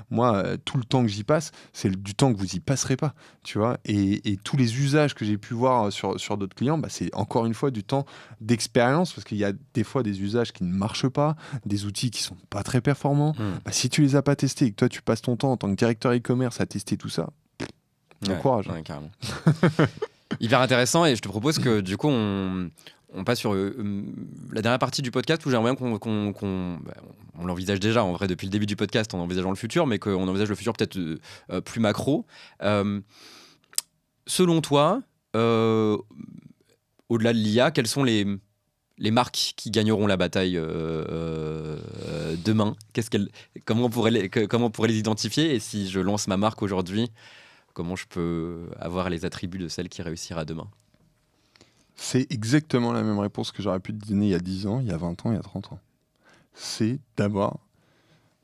Moi tout le temps que j'y passe, c'est du temps que vous y passerez pas, tu vois. Et tous les usages que j'ai pu voir sur d'autres clients, bah, c'est encore une fois du temps d'expérience, parce qu'il y a des fois des usages qui ne marchent pas, des outils qui sont pas très performants. Bah, si tu les as pas testés et que toi tu passes ton temps en tant que directeur e-commerce à tester tout ça, bon courage. Ouais, carrément. Hyper intéressant, et je te propose que du coup on passe sur la dernière partie du podcast, où j'aimerais bien on l'envisage déjà en vrai depuis le début du podcast en envisageant le futur, mais qu'on envisage le futur peut-être plus macro. Selon toi, au-delà de l'IA, quelles sont les marques qui gagneront la bataille demain? Comment on pourrait les identifier? Et si je lance ma marque aujourd'hui, comment je peux avoir les attributs de celle qui réussira demain? C'est exactement la même réponse que j'aurais pu te donner il y a 10 ans, il y a 20 ans, il y a 30 ans. C'est d'avoir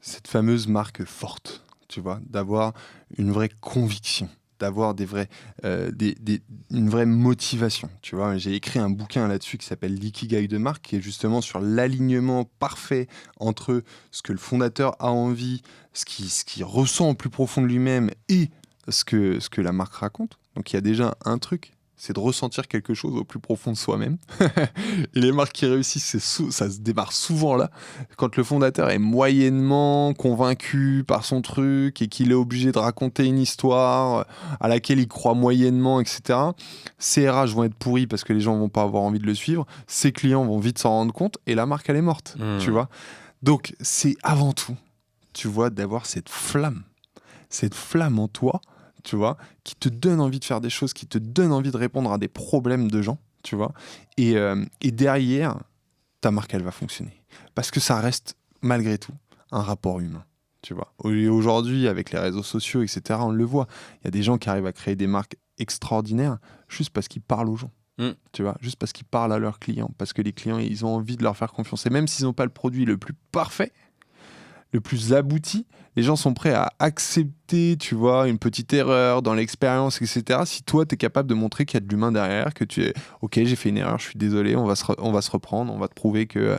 cette fameuse marque forte, tu vois, d'avoir une vraie conviction, d'avoir une vraie motivation, tu vois. J'ai écrit un bouquin là-dessus qui s'appelle l'Ikigai de marque, qui est justement sur l'alignement parfait entre ce que le fondateur a envie, ce qu'il ressent au plus profond de lui-même, et ce que la marque raconte. Donc il y a déjà un truc, c'est de ressentir quelque chose au plus profond de soi-même. Et les marques qui réussissent, ça se démarre souvent là. Quand le fondateur est moyennement convaincu par son truc et qu'il est obligé de raconter une histoire à laquelle il croit moyennement, etc., ses RH vont être pourris parce que les gens vont pas avoir envie de le suivre, ses clients vont vite s'en rendre compte, et la marque, elle est morte, tu vois. Donc, c'est avant tout, tu vois, d'avoir cette flamme en toi, tu vois, qui te donne envie de faire des choses, qui te donne envie de répondre à des problèmes de gens, tu vois. Et derrière, ta marque, elle va fonctionner. Parce que ça reste, malgré tout, un rapport humain, tu vois. Et aujourd'hui, avec les réseaux sociaux, etc., on le voit. Il y a des gens qui arrivent à créer des marques extraordinaires juste parce qu'ils parlent aux gens. Tu vois, juste parce qu'ils parlent à leurs clients, parce que les clients, ils ont envie de leur faire confiance. Et même s'ils n'ont pas le produit le plus parfait, le plus abouti, les gens sont prêts à accepter, tu vois, une petite erreur dans l'expérience, etc. Si toi, tu es capable de montrer qu'il y a de l'humain derrière, que tu es, ok, j'ai fait une erreur, je suis désolé, on va se reprendre, on va te prouver que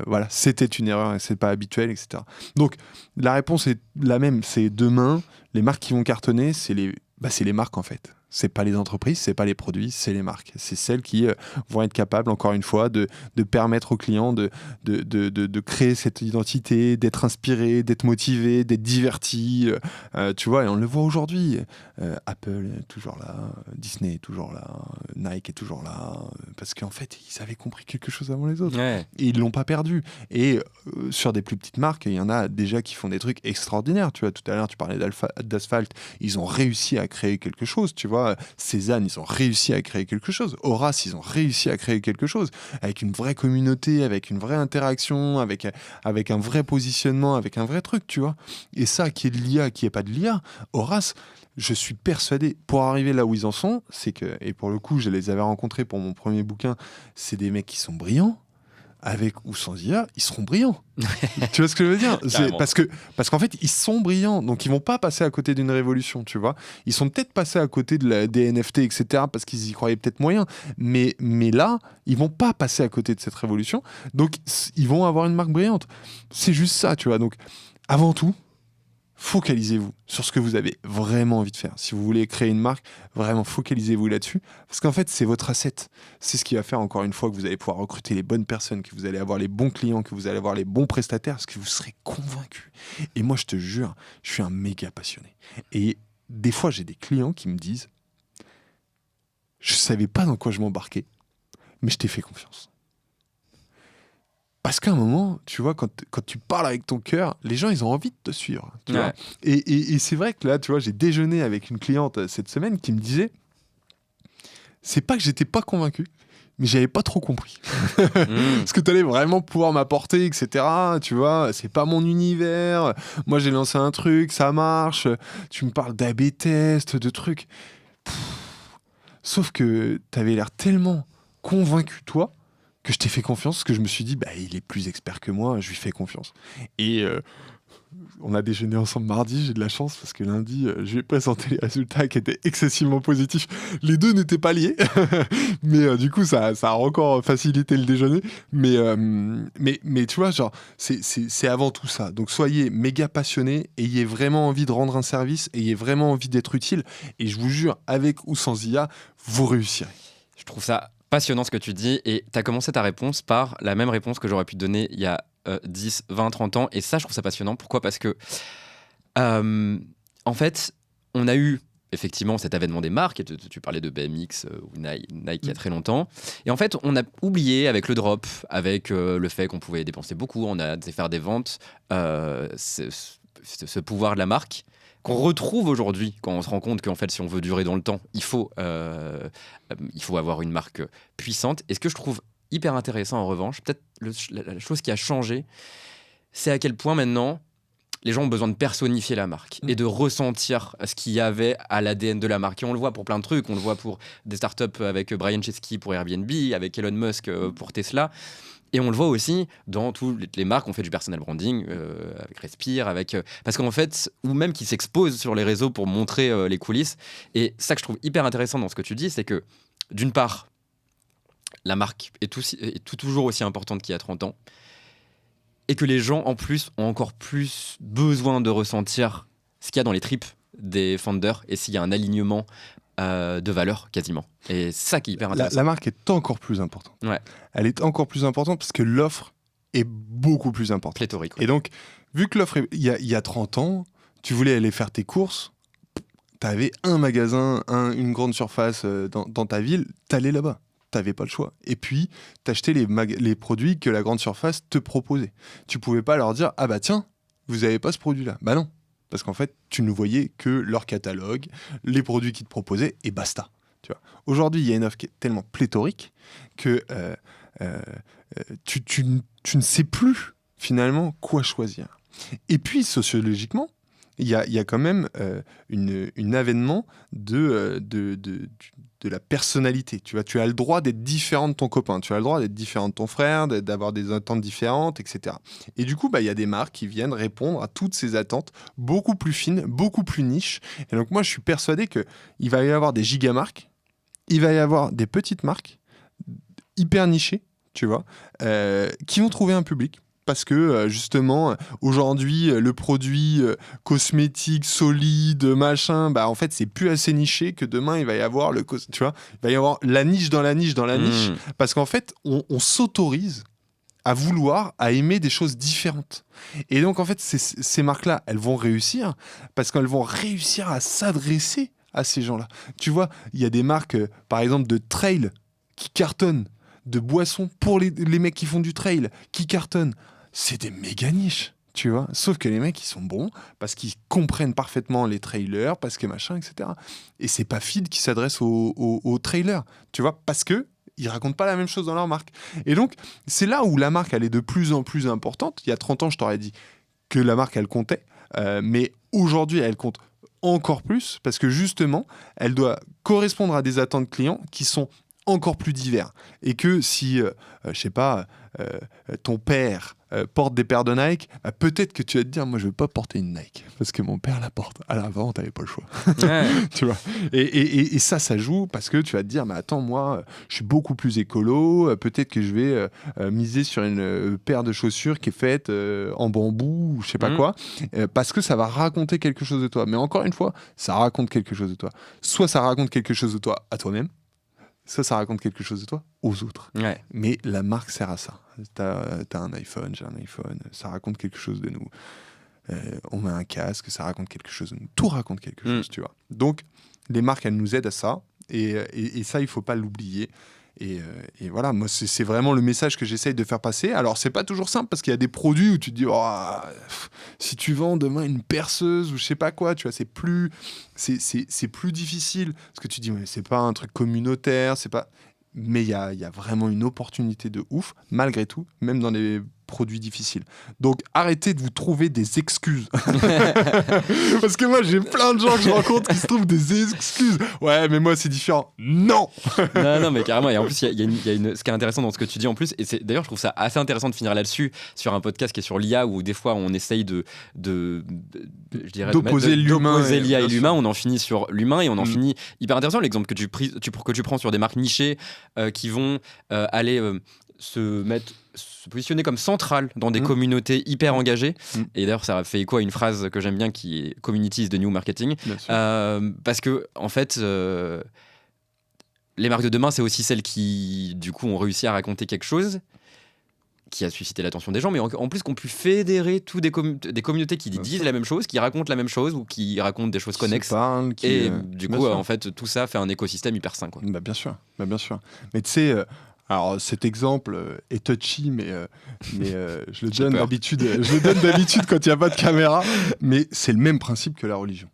voilà, c'était une erreur et c'est pas habituel, etc. Donc, la réponse est la même, c'est demain, les marques qui vont cartonner, c'est les marques en fait. C'est pas les entreprises, c'est pas les produits, c'est les marques. C'est celles qui vont être capables, encore une fois, de permettre aux clients de créer cette identité, d'être inspirés, d'être motivés, d'être divertis. Tu vois, et on le voit aujourd'hui. Apple est toujours là, Disney est toujours là, Nike est toujours là, parce qu'en fait, ils avaient compris quelque chose avant les autres. Ouais. Et ils l'ont pas perdu. Et sur des plus petites marques, il y en a déjà qui font des trucs extraordinaires. Tu vois, tout à l'heure, tu parlais d'Asphalt. Ils ont réussi à créer quelque chose, tu vois. Cézanne, ils ont réussi à créer quelque chose. Horace, ils ont réussi à créer quelque chose. Avec une vraie communauté, avec une vraie interaction, avec un vrai positionnement, avec un vrai truc, tu vois. Et ça, qui est de l'IA, qui est pas de l'IA, Horace, je suis persuadé, pour arriver là où ils en sont, c'est que, et pour le coup, je les avais rencontrés pour mon premier bouquin, c'est des mecs qui sont brillants. Avec ou sans IA, ils seront brillants. Tu vois ce que je veux dire? C'est parce qu'en fait, ils sont brillants, donc ils vont pas passer à côté d'une révolution, tu vois. Ils sont peut-être passés à côté des NFT, etc., parce qu'ils y croyaient peut-être moyen, mais là, ils vont pas passer à côté de cette révolution, donc ils vont avoir une marque brillante. C'est juste ça, tu vois. Donc, avant tout, focalisez-vous sur ce que vous avez vraiment envie de faire. Si vous voulez créer une marque, vraiment focalisez-vous là-dessus. Parce qu'en fait, c'est votre asset. C'est ce qui va faire, encore une fois, que vous allez pouvoir recruter les bonnes personnes, que vous allez avoir les bons clients, que vous allez avoir les bons prestataires, parce que vous serez convaincus. Et moi, je te jure, je suis un méga passionné. Et des fois, j'ai des clients qui me disent « Je ne savais pas dans quoi je m'embarquais, mais je t'ai fait confiance. » Parce qu'à un moment, tu vois, quand tu parles avec ton cœur, les gens, ils ont envie de te suivre. Tu vois. Et c'est vrai que là, tu vois, j'ai déjeuné avec une cliente cette semaine qui me disait, c'est pas que j'étais pas convaincu, mais j'avais pas trop compris. Ce que tu allais vraiment pouvoir m'apporter, etc. Tu vois, c'est pas mon univers. Moi, j'ai lancé un truc, ça marche. Tu me parles d'A/B test, de trucs. Sauf que t'avais l'air tellement convaincu, toi, que je t'ai fait confiance, que je me suis dit, il est plus expert que moi, je lui fais confiance. Et on a déjeuné ensemble mardi, j'ai de la chance, parce que lundi, je lui ai présenté les résultats qui étaient excessivement positifs. Les deux n'étaient pas liés, mais du coup, ça a encore facilité le déjeuner. Mais tu vois, genre, c'est avant tout ça. Donc soyez méga passionnés, ayez vraiment envie de rendre un service, ayez vraiment envie d'être utile, et je vous jure, avec ou sans IA, vous réussirez. Je trouve ça passionnant ce que tu dis, et tu as commencé ta réponse par la même réponse que j'aurais pu te donner il y a 10, 20, 30 ans, et ça je trouve ça passionnant. Pourquoi ? Parce que en fait on a eu effectivement cet avènement des marques, et tu parlais de BMX ou Nike il y a très longtemps, et en fait on a oublié avec le drop, avec le fait qu'on pouvait dépenser beaucoup, on a fait faire des ventes, ce pouvoir de la marque qu'on retrouve aujourd'hui quand on se rend compte qu'en fait, si on veut durer dans le temps, il faut avoir une marque puissante. Et ce que je trouve hyper intéressant en revanche, peut-être la chose qui a changé, c'est à quel point maintenant les gens ont besoin de personnifier la marque et de ressentir ce qu'il y avait à l'ADN de la marque. Et on le voit pour plein de trucs, on le voit pour des startups avec Brian Chesky pour Airbnb, avec Elon Musk pour Tesla. Et on le voit aussi dans toutes les marques, on fait du personal branding, avec Respire, parce qu'en fait, ou même qui s'exposent sur les réseaux pour montrer les coulisses. Et ça que je trouve hyper intéressant dans ce que tu dis, c'est que d'une part, la marque est toujours aussi importante qu'il y a 30 ans, et que les gens en plus ont encore plus besoin de ressentir ce qu'il y a dans les tripes des founders, et s'il y a un alignement de valeur quasiment. Et c'est ça qui est hyper intéressant. La marque est encore plus importante. Ouais. Elle est encore plus importante parce que l'offre est beaucoup plus importante. Pléthorique. Ouais. Et donc, vu que l'offre, il y a 30 ans, tu voulais aller faire tes courses, tu avais un magasin, une grande surface dans ta ville, tu allais là-bas. Tu n'avais pas le choix. Et puis, tu achetais les produits que la grande surface te proposait. Tu pouvais pas leur dire, ah bah tiens, vous n'avez pas ce produit-là. Bah non. Parce qu'en fait, tu ne voyais que leur catalogue, les produits qu'ils te proposaient, et basta. Tu vois. Aujourd'hui, il y a une offre qui est tellement pléthorique que tu ne sais plus finalement quoi choisir. Et puis, sociologiquement, il y a quand même un avènement de la personnalité. Tu vois, tu as le droit d'être différent de ton copain, tu as le droit d'être différent de ton frère, d'avoir des attentes différentes, etc. Et du coup, il y a des marques qui viennent répondre à toutes ces attentes beaucoup plus fines, beaucoup plus niches. Et donc moi, je suis persuadé qu'il va y avoir des gigamarques, il va y avoir des petites marques hyper nichées, tu vois, qui vont trouver un public. Parce que justement, aujourd'hui, le produit cosmétique, solide, machin, en fait, c'est plus assez niché que demain, il va y avoir tu vois, il va y avoir la niche dans la niche dans la niche. Parce qu'en fait, on s'autorise à aimer des choses différentes. Et donc, en fait, ces marques-là, elles vont réussir parce qu'elles vont réussir à s'adresser à ces gens-là. Tu vois, il y a des marques, par exemple, de trail qui cartonnent, de boissons pour les mecs qui font du trail, qui cartonnent. C'est des méga niches, tu vois. Sauf que les mecs, ils sont bons parce qu'ils comprennent parfaitement les trailers, parce que machin, etc. Et c'est pas Feed qui s'adresse aux trailers, tu vois, parce que ils racontent pas la même chose dans leur marque. Et donc, c'est là où la marque, elle est de plus en plus importante. Il y a 30 ans, je t'aurais dit que la marque, elle comptait. Mais aujourd'hui, elle compte encore plus parce que justement, elle doit correspondre à des attentes clients qui sont encore plus divers. Et que si, je sais pas, ton père porte des paires de Nike, peut-être que tu vas te dire, moi je veux pas porter une Nike parce que mon père la porte. Alors avant, t'avais pas le choix. Ouais. Tu vois. Et ça joue parce que tu vas te dire, mais attends, moi, je suis beaucoup plus écolo. Peut-être que je vais miser sur une paire de chaussures qui est faite en bambou ou je sais pas quoi, parce que ça va raconter quelque chose de toi. Mais encore une fois, ça raconte quelque chose de toi. Soit ça raconte quelque chose de toi à toi-même, soit ça raconte quelque chose de toi aux autres. Ouais. Mais la marque sert à ça. T'as un iPhone, j'ai un iPhone, ça raconte quelque chose de nous. On met un casque, ça raconte quelque chose de nous. Tout raconte quelque chose, tu vois. Donc, les marques, elles nous aident à ça. Et ça, il faut pas l'oublier. Et voilà, moi, c'est vraiment le message que j'essaye de faire passer. Alors, c'est pas toujours simple parce qu'il y a des produits où tu te dis, si tu vends demain une perceuse ou je sais pas quoi, tu vois, c'est plus difficile parce que tu dis, mais c'est pas un truc communautaire, c'est pas. Mais il y a vraiment une opportunité de ouf, malgré tout, même dans les produits difficiles. Donc arrêtez de vous trouver des excuses. Parce que moi j'ai plein de gens que je rencontre qui se trouvent des excuses. Ouais, mais moi c'est différent. Non. Non, mais carrément. Et en plus, il y a ce qui est intéressant dans ce que tu dis en plus, et d'ailleurs je trouve ça assez intéressant de finir là-dessus, sur un podcast qui est sur l'IA, où des fois on essaye d'opposer l'IA et l'humain. On en finit sur l'humain et on en finit hyper intéressant. L'exemple que tu prends sur des marques nichées qui vont aller se positionner comme centrale dans des communautés hyper engagées. Et d'ailleurs, ça fait écho à une phrase que j'aime bien qui est Community is the new marketing. Parce que, en fait, les marques de demain, c'est aussi celles qui, du coup, ont réussi à raconter quelque chose qui a suscité l'attention des gens, mais en plus qu'on pu fédérer des communautés qui disent la même chose, qui racontent la même chose ou qui racontent des choses connexes. Du coup, en fait, tout ça fait un écosystème hyper sain, quoi. Bien sûr. Mais tu sais... alors cet exemple est touchy, mais je le donne d'habitude. Je le donne d'habitude quand il n'y a pas de caméra. Mais c'est le même principe que la religion.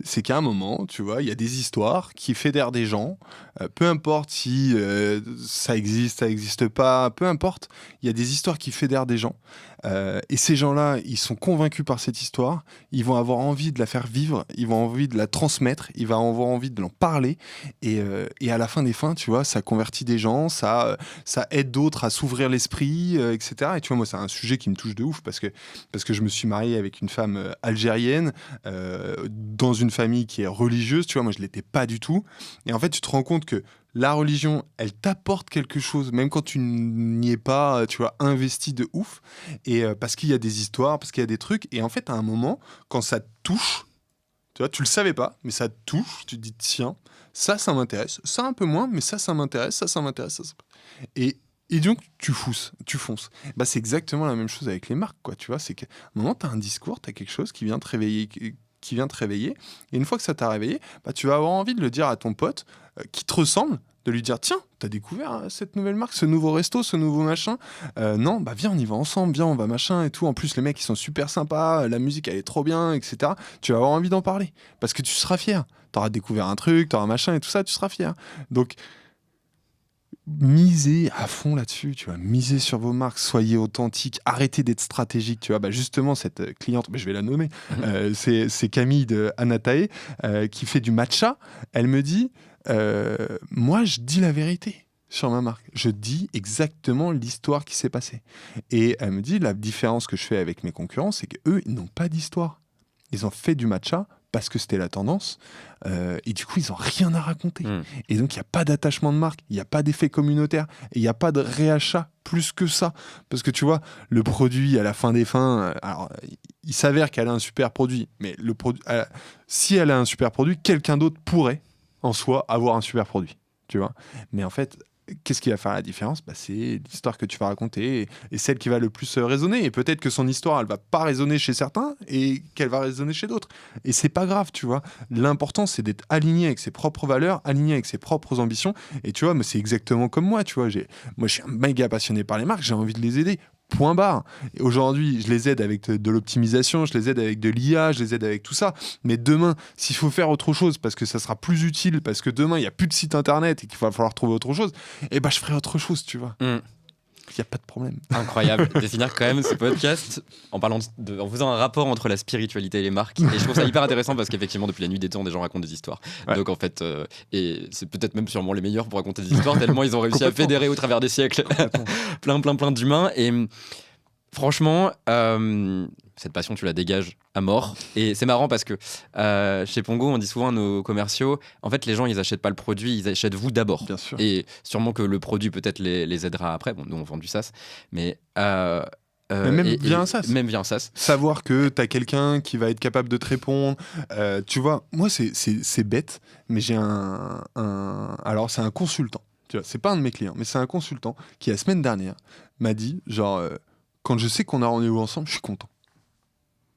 C'est qu'à un moment, tu vois, il y a des histoires qui fédèrent des gens. Peu importe si ça existe pas, peu importe. Il y a des histoires qui fédèrent des gens. Et ces gens-là, ils sont convaincus par cette histoire. Ils vont avoir envie de la faire vivre. Ils vont avoir envie de la transmettre. Ils vont avoir envie de l'en parler. Et à la fin des fins, tu vois, ça convertit des gens. Ça aide d'autres à s'ouvrir l'esprit, etc. Et tu vois, moi, c'est un sujet qui me touche de ouf parce que je me suis marié avec une femme algérienne dans une famille qui est religieuse. Tu vois, moi, je l'étais pas du tout. Et en fait, tu te rends compte que la religion, elle t'apporte quelque chose, même quand tu n'y es pas, tu vois, investi de ouf. Et parce qu'il y a des histoires, parce qu'il y a des trucs. Et en fait, à un moment, quand ça te touche, tu vois, tu le savais pas, mais ça te touche. Tu te dis, tiens, ça m'intéresse. Ça un peu moins, mais ça m'intéresse. Ça m'intéresse. Et donc, tu fonces. Bah, c'est exactement la même chose avec les marques, quoi. Tu vois, c'est qu'à un moment, tu as un discours, tu as quelque chose qui vient te réveiller. Et une fois que ça t'a réveillé, bah, tu vas avoir envie de le dire à ton pote qui te ressemble, de lui dire, tiens, t'as découvert cette nouvelle marque, ce nouveau resto, ce nouveau machin, non, bah viens, on y va ensemble, viens, on va machin et tout. En plus, les mecs, ils sont super sympas, la musique, elle est trop bien, etc. Tu vas avoir envie d'en parler parce que tu seras fier. T'auras découvert un truc, t'auras machin et tout ça, tu seras fier. Donc, misez à fond là-dessus, tu vois, misez sur vos marques, soyez authentiques, arrêtez d'être stratégique, tu vois. Bah justement, cette cliente, je vais la nommer, c'est Camille de Anatae qui fait du matcha. Elle me dit, moi, je dis la vérité sur ma marque. Je dis exactement l'histoire qui s'est passée. Et elle me dit, la différence que je fais avec mes concurrents, c'est qu'eux, ils n'ont pas d'histoire. Ils ont fait du matcha parce que c'était la tendance, et du coup, ils n'ont rien à raconter. Et donc, il n'y a pas d'attachement de marque, il n'y a pas d'effet communautaire, et il n'y a pas de réachat plus que ça. Parce que tu vois, le produit, à la fin des fins, alors, il s'avère qu'elle a un super produit, mais si elle a un super produit, quelqu'un d'autre pourrait, en soi, avoir un super produit. Tu vois. Mais en fait, qu'est-ce qui va faire la différence ? Bah, c'est l'histoire que tu vas raconter et celle qui va le plus résonner. Et peut-être que son histoire, elle va pas résonner chez certains et qu'elle va résonner chez d'autres. Et c'est pas grave, tu vois. L'important, c'est d'être aligné avec ses propres valeurs, aligné avec ses propres ambitions. Et tu vois, mais c'est exactement comme moi, tu vois. Moi, je suis un méga passionné par les marques, j'ai envie de les aider. Point barre. Et aujourd'hui, je les aide avec de l'optimisation, je les aide avec de l'IA, je les aide avec tout ça. Mais demain, s'il faut faire autre chose parce que ça sera plus utile, parce que demain, il n'y a plus de site internet et qu'il va falloir trouver autre chose, eh ben, je ferai autre chose, tu vois. Il n'y a pas de problème. Incroyable. De finir quand même ce podcast en faisant un rapport entre la spiritualité et les marques. Et je trouve ça hyper intéressant parce qu'effectivement, depuis la nuit des temps, des gens racontent des histoires. Ouais. Donc en fait, et c'est peut-être même sûrement les meilleurs pour raconter des histoires, tellement ils ont réussi à fédérer au travers des siècles plein d'humains. Et Franchement, cette passion, tu la dégages à mort. Et c'est marrant parce que chez Pongo, on dit souvent à nos commerciaux, en fait, les gens, ils achètent pas le produit, ils achètent vous d'abord. Bien sûr. Et sûrement que le produit peut-être les aidera après. Bon, nous, on vend du SaaS. Mais même via un SaaS. Même via un SaaS. Savoir que tu as quelqu'un qui va être capable de te répondre. Tu vois, moi, c'est bête, mais j'ai alors, c'est un consultant. Tu vois, c'est pas un de mes clients, mais c'est un consultant qui, la semaine dernière, m'a dit, genre, quand je sais qu'on a rendez-vous ensemble, je suis content.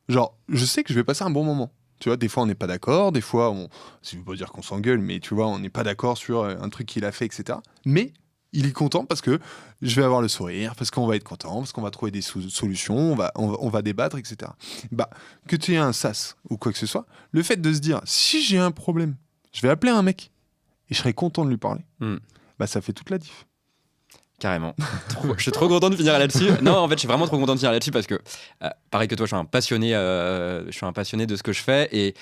Genre, je sais que je vais passer un bon moment. Tu vois, des fois, on n'est pas d'accord, des fois, je veux pas dire qu'on s'engueule, mais tu vois, on n'est pas d'accord sur un truc qu'il a fait, etc. Mais il est content parce que je vais avoir le sourire, parce qu'on va être content, parce qu'on va trouver des solutions, on va débattre, etc. Bah, que tu aies un SaaS ou quoi que ce soit, le fait de se dire, si j'ai un problème, je vais appeler un mec et je serai content de lui parler, bah, ça fait toute la diff. Carrément. Je suis trop content de finir là-dessus. Non, en fait, je suis vraiment trop content de finir là-dessus parce que, pareil que toi, je suis un passionné de ce que je fais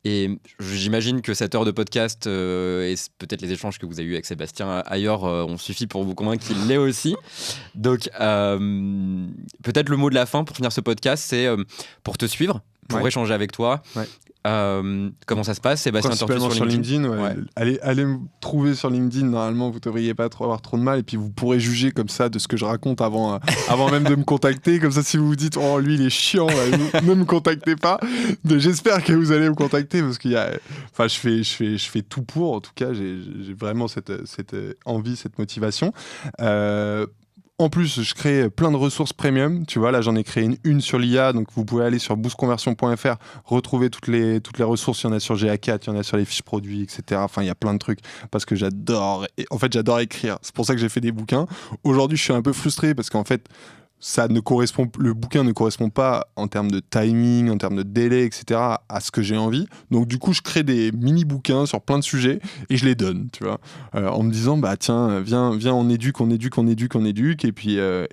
et j'imagine que cette heure de podcast et peut-être les échanges que vous avez eus avec Sébastien ailleurs ont suffi pour vous convaincre qu'il l'est aussi. Donc, peut-être le mot de la fin pour finir ce podcast, c'est pour te suivre, pour échanger avec toi. Ouais. Comment ça se passe, Sébastien Tortue Principalement sur LinkedIn, ouais. Allez me trouver sur LinkedIn, normalement vous devriez pas avoir trop de mal et puis vous pourrez juger comme ça de ce que je raconte avant même de me contacter, comme ça si vous vous dites oh lui il est chiant, ne me contactez pas. J'espère que vous allez me contacter parce qu'il y a, enfin je fais tout pour, en tout cas j'ai vraiment cette envie, cette motivation. En plus, je crée plein de ressources premium. Tu vois, là, j'en ai créé une sur l'IA. Donc, vous pouvez aller sur boostconversion.fr, retrouver toutes les ressources. Il y en a sur GA4, il y en a sur les fiches produits, etc. Enfin, il y a plein de trucs parce que j'adore. En fait, j'adore écrire. C'est pour ça que j'ai fait des bouquins. Aujourd'hui, je suis un peu frustré parce qu'en fait, le bouquin ne correspond pas en termes de timing, en termes de délai, etc. à ce que j'ai envie. Donc du coup, je crée des mini-bouquins sur plein de sujets et je les donne, tu vois, en me disant bah tiens, viens, on éduque. Et puis de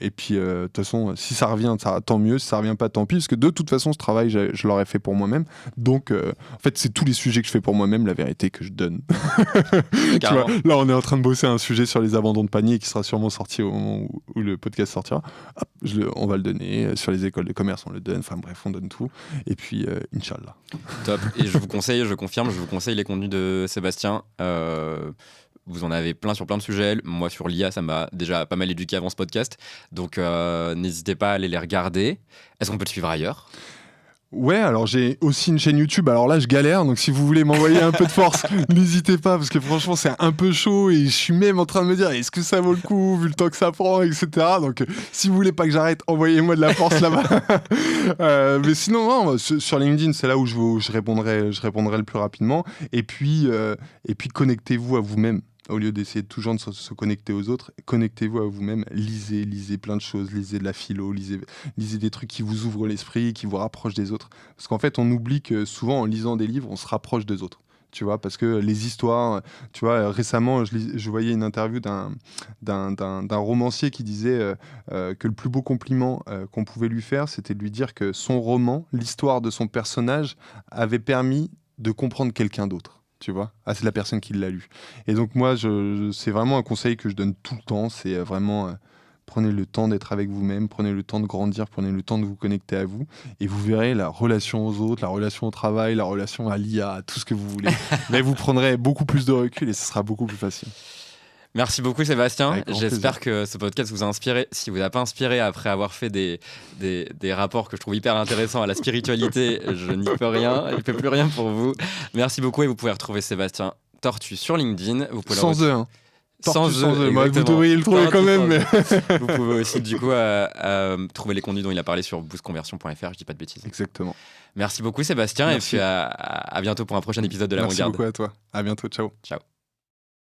toute façon, si ça revient, tant mieux. Si ça revient pas, tant pis. Parce que de toute façon, ce travail, je l'aurais fait pour moi-même. Donc en fait, c'est tous les sujets que je fais pour moi-même, la vérité que je donne. Tu vois, là, on est en train de bosser un sujet sur les abandons de panier qui sera sûrement sorti au moment où le podcast sortira. Hop, on va le donner. Sur les écoles de commerce, on le donne. Enfin bref, on donne tout. Et puis, Inch'Allah. Top. Et je vous conseille les contenus de Sébastien. Vous en avez plein sur plein de sujets. Moi, sur l'IA, ça m'a déjà pas mal éduqué avant ce podcast. Donc, n'hésitez pas à aller les regarder. Est-ce qu'on peut le suivre ailleurs ? Ouais, alors j'ai aussi une chaîne YouTube. Alors là, je galère, donc si vous voulez m'envoyer un peu de force, n'hésitez pas, parce que franchement, c'est un peu chaud et je suis même en train de me dire, est-ce que ça vaut le coup, vu le temps que ça prend, etc. Donc, si vous voulez pas que j'arrête, envoyez-moi de la force là-bas. Mais sinon, non, sur LinkedIn, c'est là où je répondrai le plus rapidement. Et puis connectez-vous à vous-même. Au lieu d'essayer toujours de se connecter aux autres, connectez-vous à vous-même, lisez plein de choses, lisez de la philo, lisez des trucs qui vous ouvrent l'esprit, qui vous rapprochent des autres. Parce qu'en fait, on oublie que souvent, en lisant des livres, on se rapproche des autres. Tu vois, parce que les histoires, tu vois, récemment, je voyais une interview d'un romancier qui disait que le plus beau compliment qu'on pouvait lui faire, c'était de lui dire que son roman, l'histoire de son personnage, avait permis de comprendre quelqu'un d'autre. Tu vois, c'est la personne qui l'a lu. Et donc moi, c'est vraiment un conseil que je donne tout le temps, c'est vraiment prenez le temps d'être avec vous-même, prenez le temps de grandir, prenez le temps de vous connecter à vous, et vous verrez la relation aux autres, la relation au travail, la relation à l'IA, à tout ce que vous voulez. Mais vous prendrez beaucoup plus de recul et ce sera beaucoup plus facile. Merci beaucoup Sébastien, plaisir. j'espère que ce podcast vous a inspiré. Si vous n'a pas inspiré après avoir fait des rapports que je trouve hyper intéressants à la spiritualité, je n'y peux rien, je ne fais plus rien pour vous. Merci beaucoup et vous pouvez retrouver Sébastien Tortue sur LinkedIn. Vous pouvez sans eux, hein. Sans eux, moi, vous devriez le trouver quand même. Mais... Vous pouvez aussi du coup trouver les contenus dont il a parlé sur boostconversion.fr, je dis pas de bêtises. Exactement. Merci beaucoup Sébastien. Merci. Et puis à bientôt pour un prochain épisode de La Vanguarde. Merci beaucoup à toi, à bientôt, ciao. Ciao.